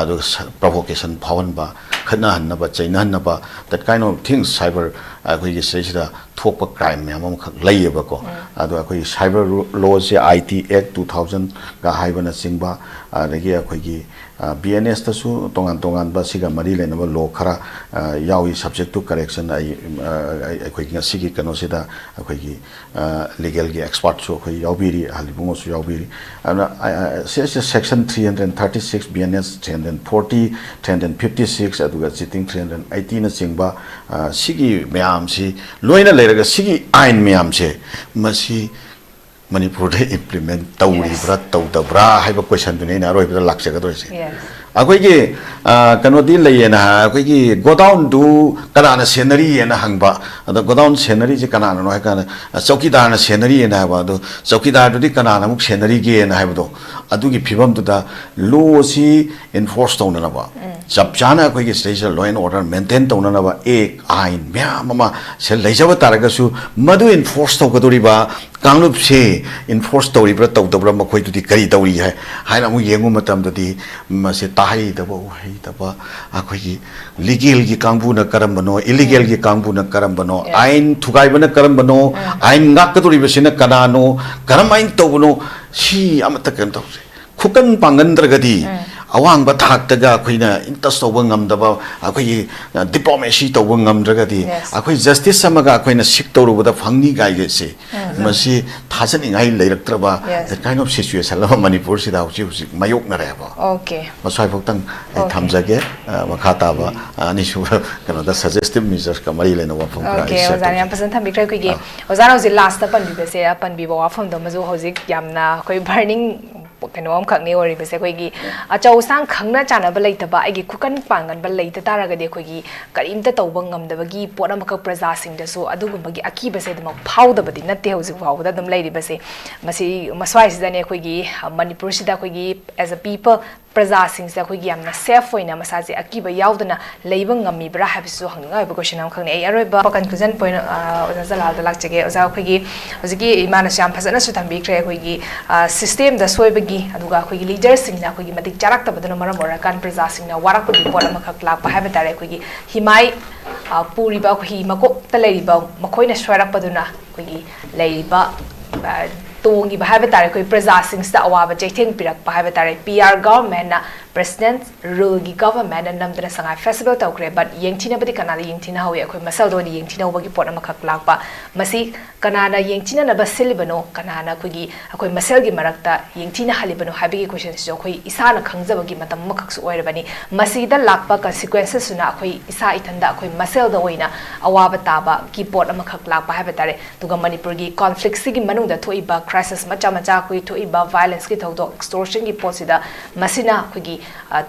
adu provocation phawan ba khana hanna ba chaina hanna ba that kind of things cyber akhoi gi se sida thokpa crime myam am khak laiba ko adu akhoi cyber law se IT Act 2000 ga haibana singba adagi akhoi gi BNS tasu tongan ba siga mari lenaba law khara yawi subject to correction akhoi gi sigi kano sida akhoi gi legal gi expert so akhoi yawbiri halibungo su yawbiri section 336 BNS 340 356 aduga sitting 318 na singba sigi myam si loina leraga sigi ain myam se masi Manipur de implement tawri bra tawdabra haiba question dune na roi bra lakse ga dorse akhoi gi kanodi layena akhoi gi go down do kana scenery ena hangba ada go down scenery je kana no kana chokidar na scenery ena ba do chokidar do di kana na muk scenery ge ena haiba do adu gi phibam du da law si enforce tawna na ba chap chana akhoi gi station law and order maintain tawna na ba ek ain mya mama se leijaba taraga su madu enforce taw gadori ba kanglup se enforce tawri bra tawdabra makhoi du di kari tawri hai haina mu yengu matam du di mase tahai da ba hai da ba akhoi gi legal gi kangbu na karambano illegal gi kangbu na karambano ain thugai bana karambano ain ngak kadori besina kanano karamain tawno si amata kan tawse khukan pangandragadi awang ba thak taga khoina intas to bangam da ba akhoi diplomacy to bangam dragadi akhoi justice samaga khoina sik to ru da phangni gai ge se masi thajani ngai leiraktra ba that kind of situation la Manipur sida husi mayok na re ba okay masai phok tang thamjage makhata ba ani su kana da suggestive measures ka mari lena wa phok okay ozani am pasan thambi krai gi ozana hosi last ta pan bi be se pan bi ba phom do mazu hosi yamna khoi burning kainom khakne ori bese khoi gi achau sang khangna chana ba leitaba agi kukan pangan ba leita taraga de khoi gi karimta tawba ngamdaba gi pona makak praja sing da so adugumba gi aki bese dum phauda badi natte hosi phauda dum leiri bese masi maswai sidane khoi gi Manipur sida khoi gi as a people praja sing sa khoi gi amna safe hoina masaje akiba yaudana leiba ngami bra habisu hangai ba question am khangne ai aroi ba conclusion point oza Jalal da lakchege oza khoi gi hojigi imana syam phasana su thambi kre khoi gi system da soibagi aduga khoi gi leader sing na khoi gi matik charak ta badana maram ora kan praja sing na warak pudi pona makhak lak pa haba tare khoi gi himai puri ba khoi mako ta leiri ba makoi na shwarak paduna khoi gi leiri ba tongi ba haba tare khoi praja sing sta awa ba jaitheng pirak pa haba tare PR government na president rule gi government and namdana sangai festival tawkre but yengthina badi kana yengthina hawi akhoi masal do ni yengthina bagi pona makhak lakpa masi kanana yengthina na basilibano kanana khogi akhoi masal gi marakta yengthina halibano habigi question jo khoi isana khangjabagi matam makhak su oirabani masi da lakpa consequences suna akhoi isa ithanda akhoi masal da oina awaba taba ki pot amakhak lakpa habatare tuga Manipur gi conflict sigi manung da thoiba crisis macha macha khoi thoiba violence ki thodok extortion gi posida masina khogi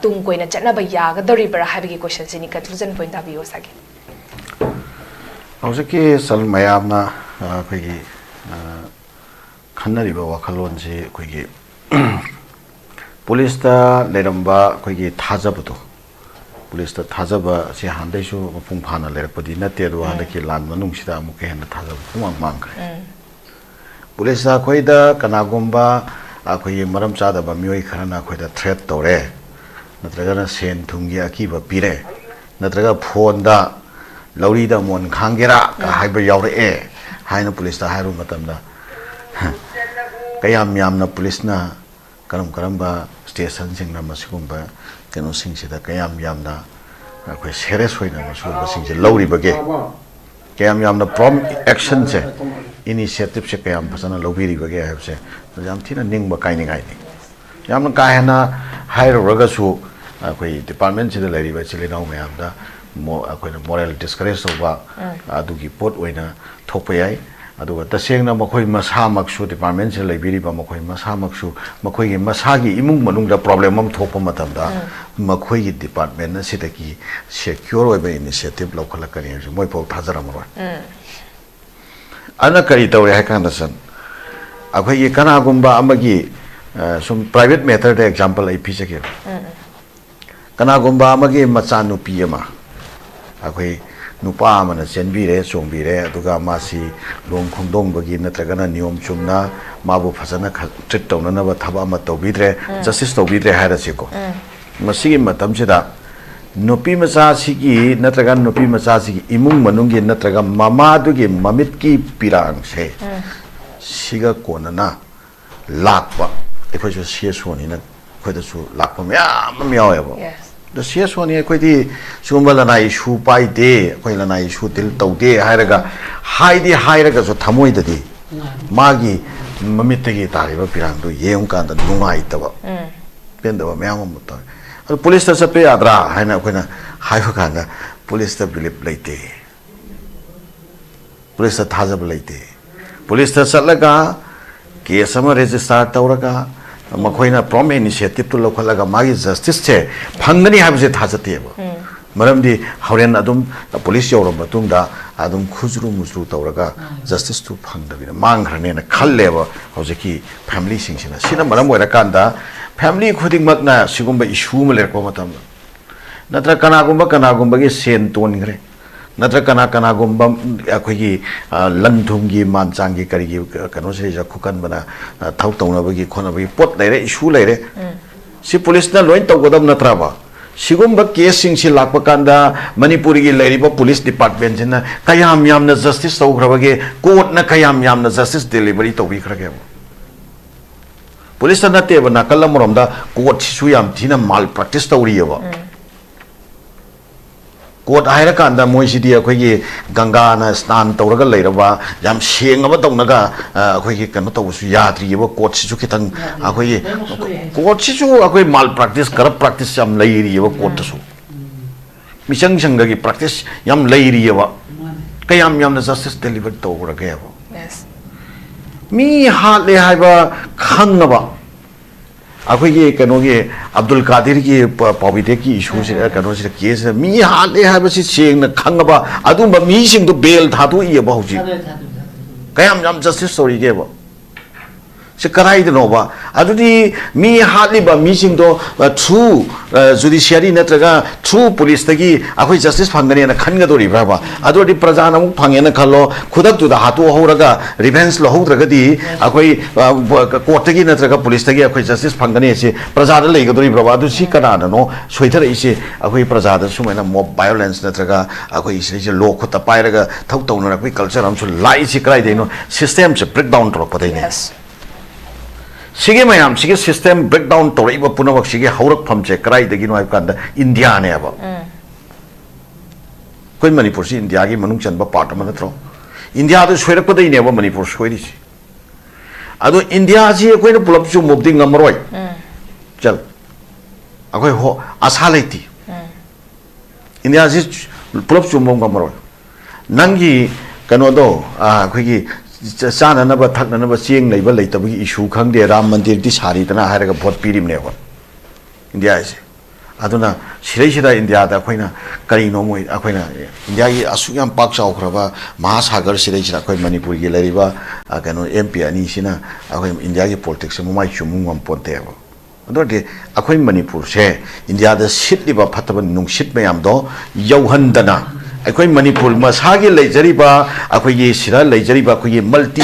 tung koina chana ba ya ga dori bara habigi question sini conclusion point of view sagi hojiki sal mayamna khogi khanari ba wakhalon ji khogi police ta leramba khogi thajabdo police ta thajaba si handai su mapung phana lerakpadi na te do handaki lan manung sida amuke hen thajaba pumang mang police अखोइदा कनागुम्बा अखोइ मरम चादबा मियोइ खरना अखोइदा threat तौरे नत्रगना सेन थुंगी अकीबा पीरे नत्रगा फोनदा लौरीदा मोन खांगेरा का हाइबा यावरे हाइना पुलिस ता हाइरु मतमदा कयाम यामना पुलिसना करम स्टेशन सिंगना मसिगुम्बा केनो सिंगसिदा कयाम यामना अखोइ सीरियस होइना मसिगुम्बा सिंगसे लौरी बगे कयाम यामना प्रॉम एक्शन से इनिशिएटिव से कयाम फसना लौबिरी बगे हाइबसे याम थिना निंगबा काइनिगाइनि यामना काहेना हाइरगसु अखोइ डिपार्टमेंट से लैरिबा चिलिनाउ मयामदा अखोइना मोरल डिस्करेज तौबा अदुगी पोट ओइना थोपा याइ अदुगा तसेंगना मखोइ मसामक्सु डिपार्टमेंट से लैबिरिबा मखोइ मसामक्सु मखोइगी मसागी इमुंग मनुंगदा प्रॉब्लम अम थोपा मतमदा मखोइगी डिपार्टमेंट सिदगी सिक्योर ओइबा इनिशिएटिव लौखलकनि हजु मोइ पौ थाजरमरोय अना करी तौरे हाइकांदसन अखोइगी कनागुम्बा अमगी सुम प्राइवेट मैटर दे एग्जांपल आई पिसके कनागुम्बा अमगी मचानुपी अमा अखोइ नुपा अमना चेनबिरे चोंबिरे अदुगा मासी लोंग खुंदोंबगी नत्रगना नियम चुमना माबु फसना ट्रीट तौननबा थबा अमा तौबिद्रे जस्टिस तौबिद्रे हाइरसिको मसिगी मतमसिदा नुपी मचासिगी नत्रगा नुपी मचासिगी इमुंग मनुंगी नत्रगा मामादुगी ममितकी पिरांग से सिगा कोनना Lakpa एखोइसु सियसोनिना खोइदसु Lakpa ma'am म्यावेबो the सियसोनि एखोइदि सुगुम्बा लनाइ issue पाइदे एखोइ लनाइ issue दिल तौदे हाइरगा हाइरगा जो थमोइददि मागी ममितगी तारिबा पिरांगदु येउं कांदा नुंगाइतबा पेंदबा म्याम मुत्ता पुलिस चपे याद्रा है हाइबा पुलिस बिलीप लेते पुलिस थाजब लेते पुलिस चलगा केस रेजिस्टर तौरगा मखोइना प्रॉम इनिशिएटिव तो लौखलगा मागी जस्टिस से फंगनी हाइबसे थाजतेबो मरमदी हौरेन अदुम पुलिस यौरम मतुंगदा अदुम खुजरु मुजरु तौरगा जस्टिस तु फंगदबिना मांगखरनेना खल्लेबो हौजकी फैमिली सिंगसिना सिना मरम ओइरकांदा फैमिली खुदिंगमकना सिगुम्बा इशू म लेरको मतम नत्र कनागुम्बा की सेन तोनग्रे नत्र कनागुम्बा अखोगी लंथुंगी मानचांगी करिगी कनो से खुकन बना थौ तौनबगी खोनबगी पोट लेरे इशू लेरे सि पुलिस ना लोइन तौगदम नत्रबा सिगुम्बा केस सिंग सि लाकपा कांदा मणिपुर की लेरिबा पुलिस डिपार्टमेंट सिना कयाम यामना जस्टिस तौग्रबगे कोर्ट ना कयाम यामना जस्टिस डिलीवरी तौबिखरगे पुलिस नतेब नाकल मरमदा कोर्ट सिसु याम थिना माल प्रैक्टिस तौरियबा कोर्ट हाइरकांदा मोइसिदी अखोइगी गंगा ना स्नान तौरगा लेरबा याम सेंगबा तौनगा अखोइगी कनो तौसु याद्रियबा कोर्ट सिसु खितंग अखोइगी कोर्ट सिसु अखोइ माल प्रैक्टिस करप प्रैक्टिस याम लेरियबा कोर्ट सु मिचंग संगगी प्रैक्टिस याम लेरियबा कयाम यामना जस्टिस डिलीवर तौरगेबा मी हाले हाइबा खंगबा अखोइगी कनोगे अब्दुल कादिर की पाविदे की इशू से कनो से केस मी हाले हाइबसी सेंगना खंगबा अदुंबा मी सिंग दो बेल थादु इयबा होजि कयाम याम जस्टिस तौरिगेबा से कराइदनोबा अदुदी मी हालिबा मी सिंग दो थ्रू जुडिशियरी नत्रगा थ्रू पुलिस तगी अखोइ जस्टिस फंगने ना खनगदोरिब्राबा अदोदि प्रजा नमु फंगेना खलो खुदक तुदा हातु होरगा रिवेंस लहोद्रगदी अखोइ कोर्ट तगी नत्रगा पुलिस तगी अखोइ जस्टिस फंगने से प्रजा द लेगदोरिब्राबा अदु सि कनानो सोइथर इसे अखोइ प्रजा द सुमेना मोब वायलेंस नत्रगा अखोइ इसे लो खुता पाइरगा थौ तौना अखोइ कल्चर हमसु लाई सि कराइदेनो सिस्टम से ब्रेक डाउन तोरपदैने सिगे मयाम सिगे सिस्टम ब्रेक डाउन तौरइबा पुनमक सिगे हौरक फमचे कराइदगिनो हाइबकांदा इंडिया ने अब कोइ मणिपुर से इंडिया की मनुंग चनबा पार्ट अमा नत्रो इंडिया दो सोइरकपदैने अब मणिपुर सोइरिसि अदो इंडिया जी कोइना पुलप चु मुबदि ngमरोय चल अखोइ हो आशा लेति इंडिया जी पुलप चु ngमरोय नंगी कनोदो अखोइगी चाननब थकनब चेंग लेब लेतबगी इशू खंगदे राम मंदिर दी सारीदना हायरगा भोट पीरिमने हो इंडिया से अदुना सिरैसिदा इंडिया दा अखोइना करिनो मोइ अखोइना इंडिया की असुयाम पाक चाउखरबा महासागर सिरैसिदा अखोइ मणिपुर की लेरिबा कनो एमपी अनि सिना अखोइ इंडिया की पॉलिटिक्स मुमाइ चुमुंगम पोतेबो अदोदे अखोइ मणिपुर से इंडिया दा सिटलिबा फतब नुंगसिट मयाम दो यौहंदना अखोइ मणिपुर मसागी लेजरिबा अखोइ सिरा लेजरिबा अखोइ multi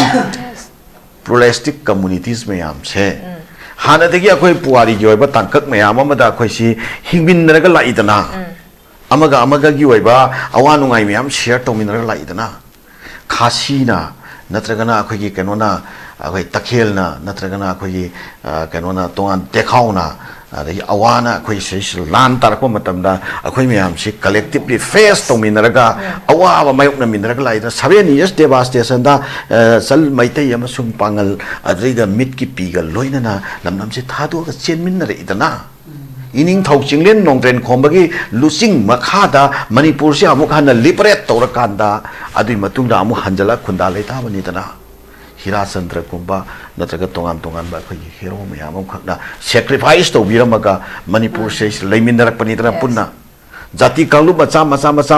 pluralistic communities mayam se hana degi akoi puari gi oiba tangkak mayam amada akoi si hingbin raga la idana amaga gi oiba awanu ngai mayam share tomin raga la idana khasi na natragana akoi gi kanona akoi takhel na natragana akoi gi kanona tongan dekhau na adagi awana akoi se lan tarko matamda akoi mayam si collectively face tominaraga awa mayok na minaraga la idana 7 years devastation da sal maitai amasung pangal adrida mit ki pigal loina na lamnam se thadu ga chenmin na idana ining thau chinglen nongtren khombagi lusing makhada manipur se amuk hana liberate torakanda adui matungda amu hanjala khunda leita bani dana hira chandra kumba natraga tongan ba khoi hero mayam khakna sacrifice to biramaga manipur se leimindarak pani dana punna jati kanglu macha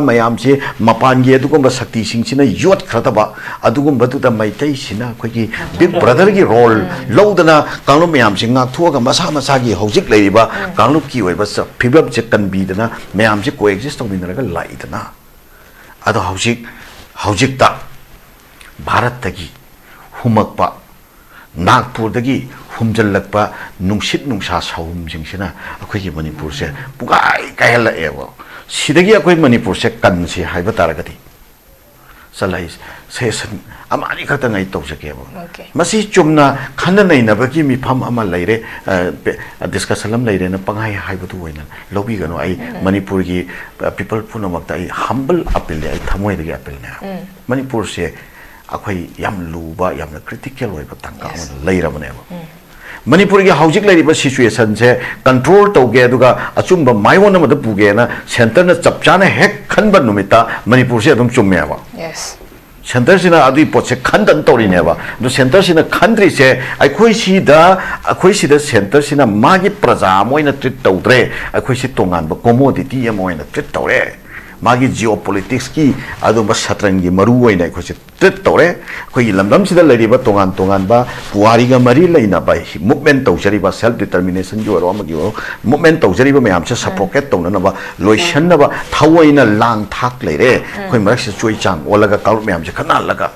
mayam se mapan ge adugumba sakti sing sina yot khrataba adugumba tu da maitai sina khoi gi big brother gi role lodana kanglu mayam sing ngak thuaga masa gi hojik leiba kanglu ki oiba sa phibab je kan bi dana mayam se coexist to minaraga lai dana ado hojik ta bharat tagi humakpa nagpur dagi humjallakpa nungsit nungsa sawum jingsina akhoi gi manipur se pugai kaila ewa sidagi akhoi manipur se kan se haiba taragati salai session amani khata ngai tawjake ba masi chumna khana nei na bagi mi pham ama leire discussion lam leire na pangai haiba tu hoina lobi gano ai manipur gi people punamak ta ai humble appeal ai thamoi dagi appeal na manipur se akhoi yam luba yamna critical oiba tangka leirabane manipur gi hojik leiriba situation se control toge aduga achumba maiwon amada puge na center na chapchana hek khanba numita manipur se adum chumme ba yes center sina adui poche khandan tori ne ba do center sina khandri se akhoi si da center sina magi praja moina treat tawdre akhoi si tongan ba commodity moina treat tawre magi geopolitics ki adumba satran gi maru oina akhoi si treat tawre khoi lamdam sida leriba tongan ba puari ga mari leina ba movement tawjari ba self determination gi oro amagi movement tawjari ba mayam se support tawna na ba loisan na ba thawoina lang thak leire khoi marak se choi chang olaga kal mayam se khana laga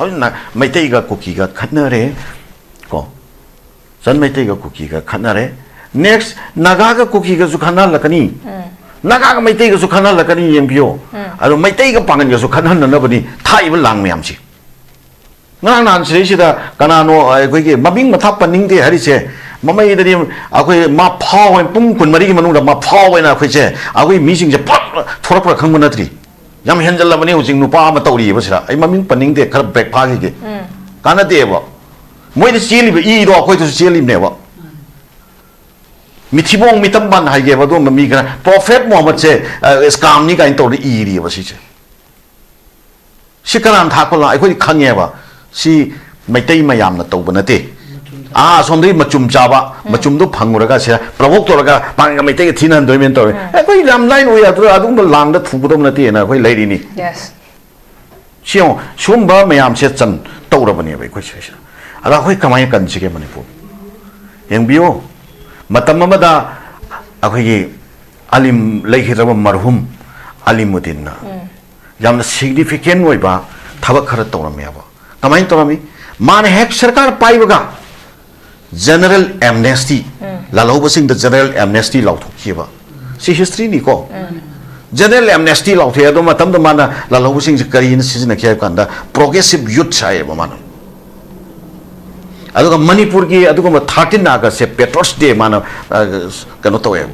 hauna maitai ga kuki ga khanare ko san maitai ga kuki ga khanare next naga ga kuki ga su khana lakani naga ga maitai ga su khana lakani yengbiyo ado maitai ga pangan ga su khana na bani thai ba lang mayam si ngang nan sri sida kanano akhoi gi mabing mathap paning de hari se mamai dani akhoi ma phaw pung kun mari gi manung da ma phaw na akhoi se akhoi mi sing se pat thorak pra khang manatri yam henjal la bani hujing nupa ma tawri ba sira ai maming paning de khar back pha gi kana de ba moi de cheli ba i do akhoi to cheli ne ba mithibong mitamban hai ge ba do mi kana prophet muhammad se scam ni kain to ri i ri ba si se shikaran thakola akhoi khange ba si maitai mayam na tawba nate somdai machum chaba machum do phanguraga se provoke toraga panga maitai ga thinan doimen tor akhoi lam line oya to adum lang da thubudom nate na akhoi lairi ni yes siong sumba mayam se chan tawrabani ba akhoi se ada akhoi kamai kan sige manipur yengbiyo matam amada akhoi gi alim leihiraba marhum alimuddin na yamna significant oiba thabak khara tawrame ba kamai torami man hek sarkar paibaga general amnesty lalauba sing the general amnesty lauthokhiba si history ni ko general amnesty lauthe ado matam da mana lalauba sing se kari na sizna khya kanda progressive youth sai ba mana aduga manipur gi aduga 13 august se patriots day mana kano toye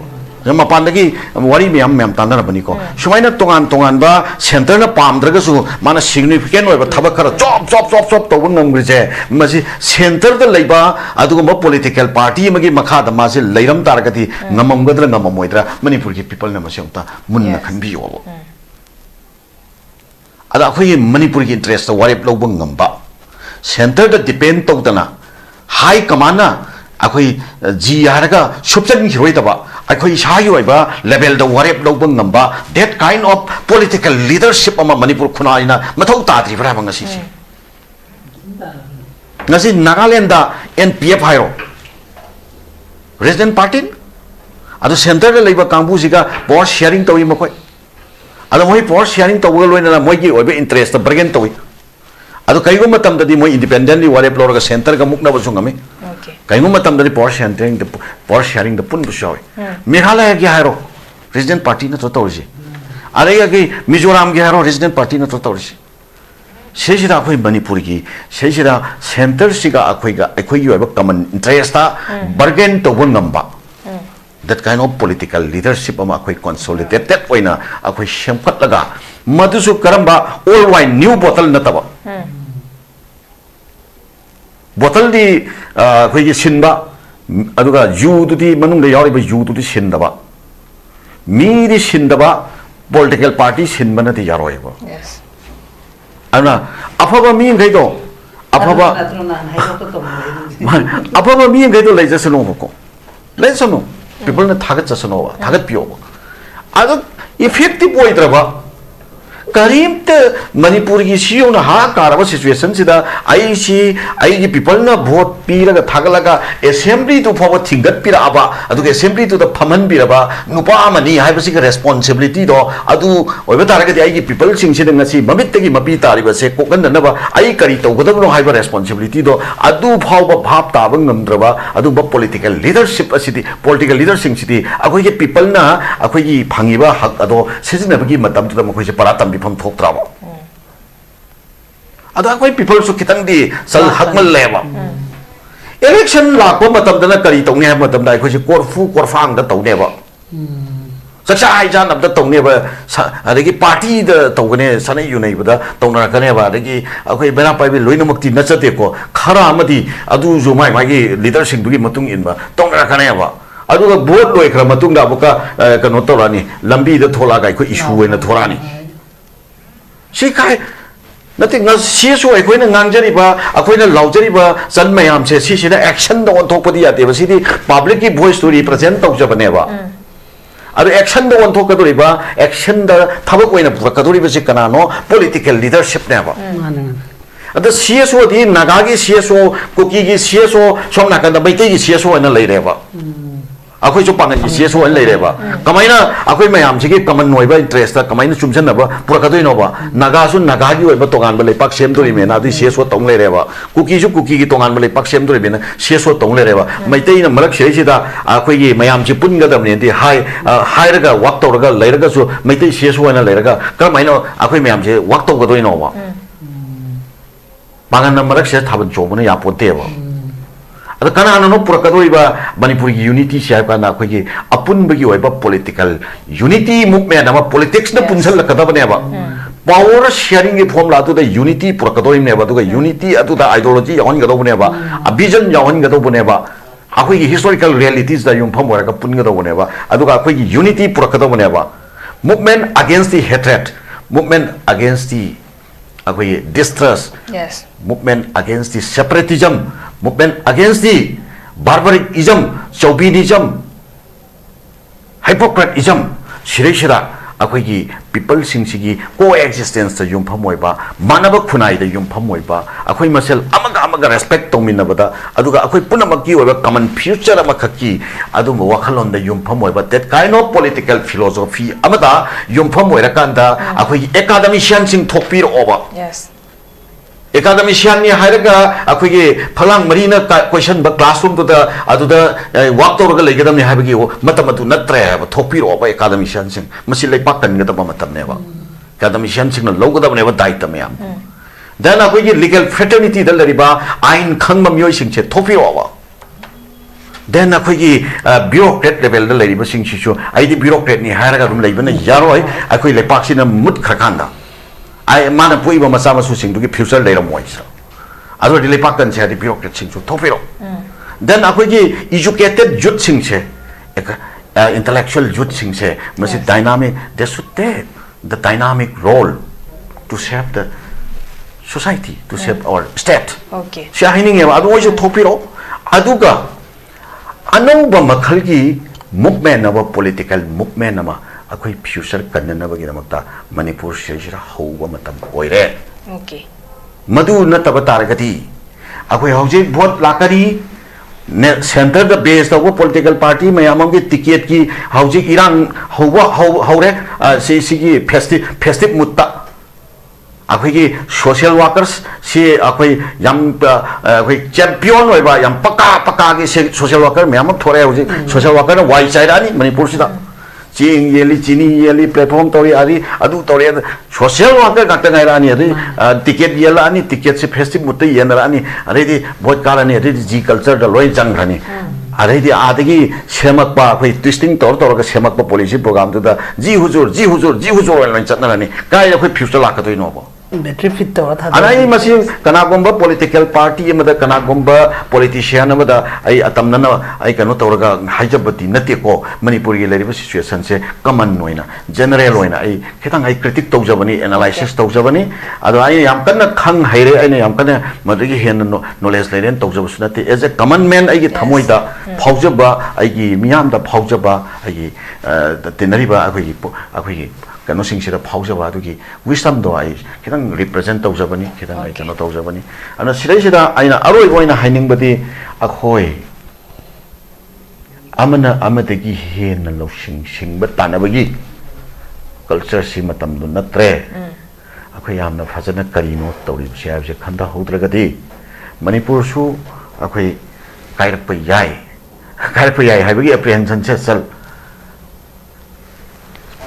ma pandagi wari miyam tandana bani ko sumaina tongan ba center na pamdraga su mana significant oiba thabak khara chop to bungam grise masi center da leiba aduga political party magi makha da ma se leiram taragati ngamam gadra ngamamoidra manipur gi people na masiyongta munna khanbi yo ada khoi manipur gi interest warep lobang ngamba center da depend tawdana high command na akhoi ji yaraga subjan hiroi da ba akhoi shai oi ba level da warep lobang ngamba that kind of political leadership ama manipur khuna ina mathau ta tri bra bang si ngasi nagaland da npf hairo resident party adu center da leiba kangbu siga power sharing tawi makoi adu moi power sharing tawi loina na moi gi oi ba interest da bargain tawi adu kaigo matam dadi moi independently wale plora center ga mukna ba sungami okay kaigo matam dadi power sharing the pun bu shawi meghalaya gi hairo resident party na to tawji are ga gi mizoram gi hairo resident party na to tawji sheshira akhoi manipur gi sheshira center siga akhoi gi ba common interest ta bargain to bun ngamba that kind of political leadership ama akhoi consolidated oina akhoi shemkhat laga madusu karamba all wine new bottle na taba bottle di akhoi gi sinba aduga ju du di manung de yari ba ju du di sindaba mi di sindaba political party sinbana di yaroi ba yes ana afaba mi ngai do afaba afaba mi ngai do leijasano ko leijasano people na thagat jasano ba thagat pio ba adu effective oidraba karimte manipur gi siyo na ha karaba situation sida ai gi people na vote piraga thagalaga assembly to forward thingat pira aba adu assembly to the phaman biraba nupa amani haibasi ga responsibility do adu oiba taraga di ai gi people sing sin ngasi mamit tegi mapi tariba se kokan na ba ai kari to godabno haiba responsibility do adu phawba bhap tabang ngamdraba adu ba political leadership asidi political leadership sidi akoi gi people na akoi gi phangiba hak ado sejinabagi matam to makoi se paratam from Thoktrava. Ada koi people so kitang di sal hakmal leva. Election la ko matam dana kari tong ne matam dai ko si korfu korfang da tong ne ba. Saksa ai jan ab da tong ne ba adagi party da tong ne sanai yu nei ba da tong na ka ne ba adagi akoi bena pai bi loina makti na chate ko khara amadi adu zo mai mai gi leadership du gi matung in ba tong na ka ne ba. Adu ga vote loi khra matung da buka kano to rani lambi da thola ga ko issue na thorani. Si kai nothing na CSO ai koina ngangjari ba akoina laujari ba san mayam se si sida action da on thok padi ate ba sidi public ki voice to represent tau jabane ba adu action da on thok kadori ba action da thabak oina kadori ba si kana no political leadership ne ba adu CSO di naga gi CSO koki gi CSO somna kan da baite gi CSO na leire ba akoi jo pangan gi CSO an leire ba kamaina akoi mayam sigi common noiba interest ta kamaina chumsan na ba pura kadoi no ba naga su naga gi oiba tongan ba lepak sem dori me na di CSO tong leire ba kuki ju kuki gi tongan ba lepak sem dori me na CSO tong leire ba maitei na marak sei sida akoi gi mayam ji pun ga dam ne di hai raga wak to raga leire ga su maitei CSO na leire ga kamaina akoi mayam je wak to ga doi no ba pangan na marak se thaban jo bune ya pote ba ada kana no purakadoi ba manipur gi unity sia ka na khoi gi apun bagi oi ba political unity movement na politics na punsal la kada bane ba power sharing gi form la tu da unity purakadoi ne ba tu ga unity atu da ideology yawan ga do bane ba a vision yawan ga do bane ba akhoi gi historical realities da yum pham wa ka pun ga do bane ba adu ga akhoi gi unity purakado bane ba movement against the hatred movement against the akhoi distrust yes movement against the separatism movement against the barbarism, chauvinism, hypocritism, shireshira, akhoi people singsi coexistence da yum phamoiba, manaba khunai da yum phamoiba, akhoi masel amaga respect tongmina bada, aduga akhoi punamaki oiba common future amakaki, adu wakhalon da yum phamoiba, that kind of political philosophy amada yum phamoira kanda, akhoi academician sing thokpir over. yes academician ni hairaga akhoi gi phalang marina question ba classroom to da aduda walk to ga legedam ni haibagi matam atu natre ba thokpi ro ba academician sing masi lei pakan ga da matam ne ba academician sing lo ga da ne ba daita me am then akhoi gi legal fraternity da lariba ain khangma myoi sing che thokpi ro ba then akhoi gi bureaucrat level da lariba sing chi chu ai di bureaucrat ni hairaga rum leiba na yaroi akhoi le pak sina mut khakanda I mana pui ba masama su sing du gi future le ram wais ado dile pakan che di bureaucrat sing chu thopiro then akhoi gi educated youth sing che intellectual youth sing che masi dynamic they should take the dynamic role to shape the society to shape our state okay shahining e ado wais thopiro aduga anauba makhal gi movement of political movement ama akhoi future kanna bagi namakta manipur shejira hauba matam oire okay madu na tabataragati akhoi hoje vote lakari ne center the base of political party mayamam gi ticket ki hoje iran hauba haure se gi festive mutta ꯑꯩꯈꯣꯏꯒꯤ social workers ꯑꯩꯈꯣꯏ ꯌꯥꯝ ꯑꯩꯈꯣꯏ champion ꯑꯣꯏꯕ ꯌꯥꯝ ꯄꯛꯀꯥꯒꯤ social worker ꯃꯌꯥꯝ ꯑꯃ ꯊꯣꯔꯛꯑꯦ ꯍꯧꯖꯤꯛ social ꯋꯥꯔꯀꯔꯅ ꯋꯥꯏ ꯆꯥꯏꯔꯛꯑꯅꯤ ꯃꯅꯤꯄꯨꯔꯁꯤꯗ ꯆꯦꯡ ꯌꯦꯜꯂꯤ ꯆꯤꯅꯤ ꯌꯦꯜꯂꯤ ꯄ꯭ꯂꯦꯠꯐꯣꯝ ꯇꯧꯔꯤ ꯑꯗꯨ ꯇꯧꯔꯦ ꯁꯣꯁꯤꯌꯦꯜ ꯋꯥꯔꯀꯔ ꯉꯥꯛꯇ ꯉꯥꯏꯔꯛꯑꯅꯤ ꯑꯗꯩ ꯇꯤꯀꯦꯠ ꯌꯦꯜꯂꯛꯑꯅꯤ ꯇꯤꯀꯦꯠꯁꯦ ꯐꯦꯁꯇꯤꯚ ꯃꯨꯠꯇ ꯌꯦꯟꯅꯔꯛꯑꯅꯤ ꯑꯗꯩꯗꯤ ꯚꯣꯠ ꯀꯥꯔꯅꯤ ꯑꯗꯩꯗꯤ ꯖꯤ ꯀꯜꯆꯔꯗ ꯂꯣꯏ ꯆꯪꯈ꯭ꯔꯅꯤ ꯑꯗꯩꯗꯤ ꯑꯥꯗꯒꯤ ꯁꯦꯝꯃꯛꯄ ꯑꯩꯈꯣꯏ ꯇ꯭ꯋꯤꯁꯇꯤꯡ ꯇꯧꯔꯒ ꯁꯦꯝꯃꯛꯄ ꯄꯣꯂꯤꯁꯤ ꯄ꯭ꯔꯣꯒ꯭ꯔꯥꯝꯗꯨꯗ ꯖꯤ ꯍꯨꯖꯨꯔ ꯑꯣꯏꯅ ꯂꯣꯏ ꯆꯠꯅꯔꯅꯤ ꯀꯥꯏꯗ ꯑꯩꯈꯣꯏ future ꯂꯥꯛꯀꯗꯣꯏꯅꯣꯕ battery fit tawra tha ana ai masi kanagomba political party amada kanagomba politician amada ai atamnana ai kano tawraga haijabati nate ko manipur gi leriba situation se common noina general oina ai khitang ai critic tawjabani analysis tawjabani ado ai yam kana khang haire ai yam kana madagi hen knowledge leren tawjabu sunate as a common man ai gi thamoida phaujaba ai gi miyam da phaujaba ai gi tenariba akoi gi kano singsira phaujaba adugi wisdom do ai khitang represent tawjabani khitang ai kano tawjabani ana sida aina aroi boina haining badi akhoi amana amadagi hen lo sing ba tanabagi culture si matam du natre akhoi yamna fajana karino tawri siab se khanda hodragadi manipur su akhoi kairak pa yai habagi apprehension se sal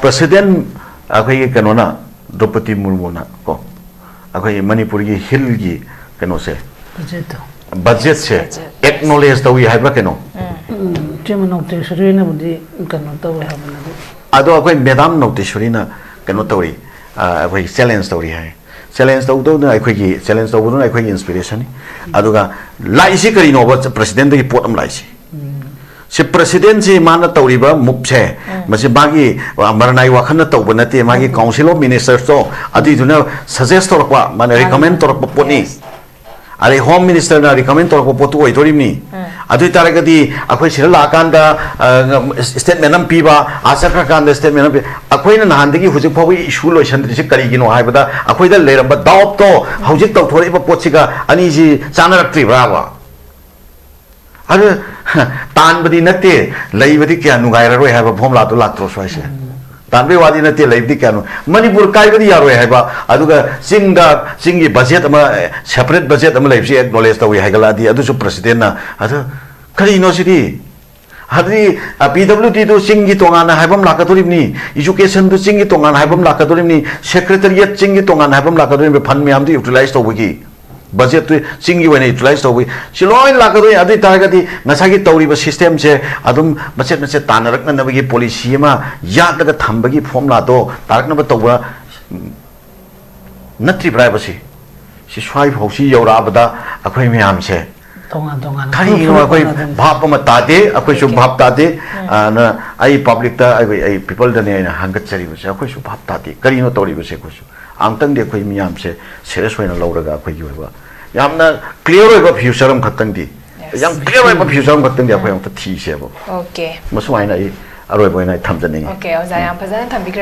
president akhoi kanona Draupadi Murmu na ko akhoi Manipur gi hill gi kano se budget se acknowledge tawi haiba kano chema noteshri na budi kano tawi habana ado akhoi madam noteshri na kano tawi akhoi challenge tawi hai challenge taw na akhoi gi challenge taw na akhoi inspiration aduga laisi kari no ba president gi pot am laisi si president si mana tawriba mupse masi bagi maranai wakhana tawba nate magi council of ministers to adi duna suggest torpa mana recommend torpa poni are home minister na recommend torpa potu oidorimni adu taragadi akhoi sirala kanda statement am piba asaka kanda statement am akhoi na nahandagi hujik phawi issue loisandri si kari gino haibada akhoi da leramba doubt to hujik taw thoriba potsiga ani ji chanarakti brava अरे तान बदी नते लई बदी क्या नुगायर रोय है भोम लातो लात्रो स्वाइसे तान बे वादी नते लई बदी क्या नु मणिपुर काय बदी यारो है बा अदुगा सिंगी बजट अमा सेपरेट बजट अमा लई से एक्नॉलेज तवे है गलादी अदु सु प्रेसिडेंट ना अदु करी नो सिटी हदि पीडब्ल्यूडी दो सिंगी तोंगाना हाइबम लाकातोरिबनी एजुकेशन दो सिंगी तोंगाना हाइबम लाकातोरिबनी सेक्रेटरिएट सिंगी तोंगाना हाइबम लाकातोरिबे फंड म्याम दो utilise तोबगी budget to singi when utilize to we siloi lakadoi adi targati nasagi tawriba system se adum machet tanarak na nabagi policy ma yat daga thambagi formula do tarakna ba tawba natri privacy si swai phausi yora bada akhoi myam se tonga thari no akhoi bhap ma tade akhoi su bhap tade na ai public ta ai people da ne na hangat chari ba se akhoi su bhap tade kari no tawri ba se ko su angtang de khoi miyam se serious hoina lawraga khoi gi ba yamna clear oiba future am khatang di yam clear oiba future am khatang di akhoi am ta thi se bo okay masu aina ai aroi boina thamjani okay oza yam phajana thambikra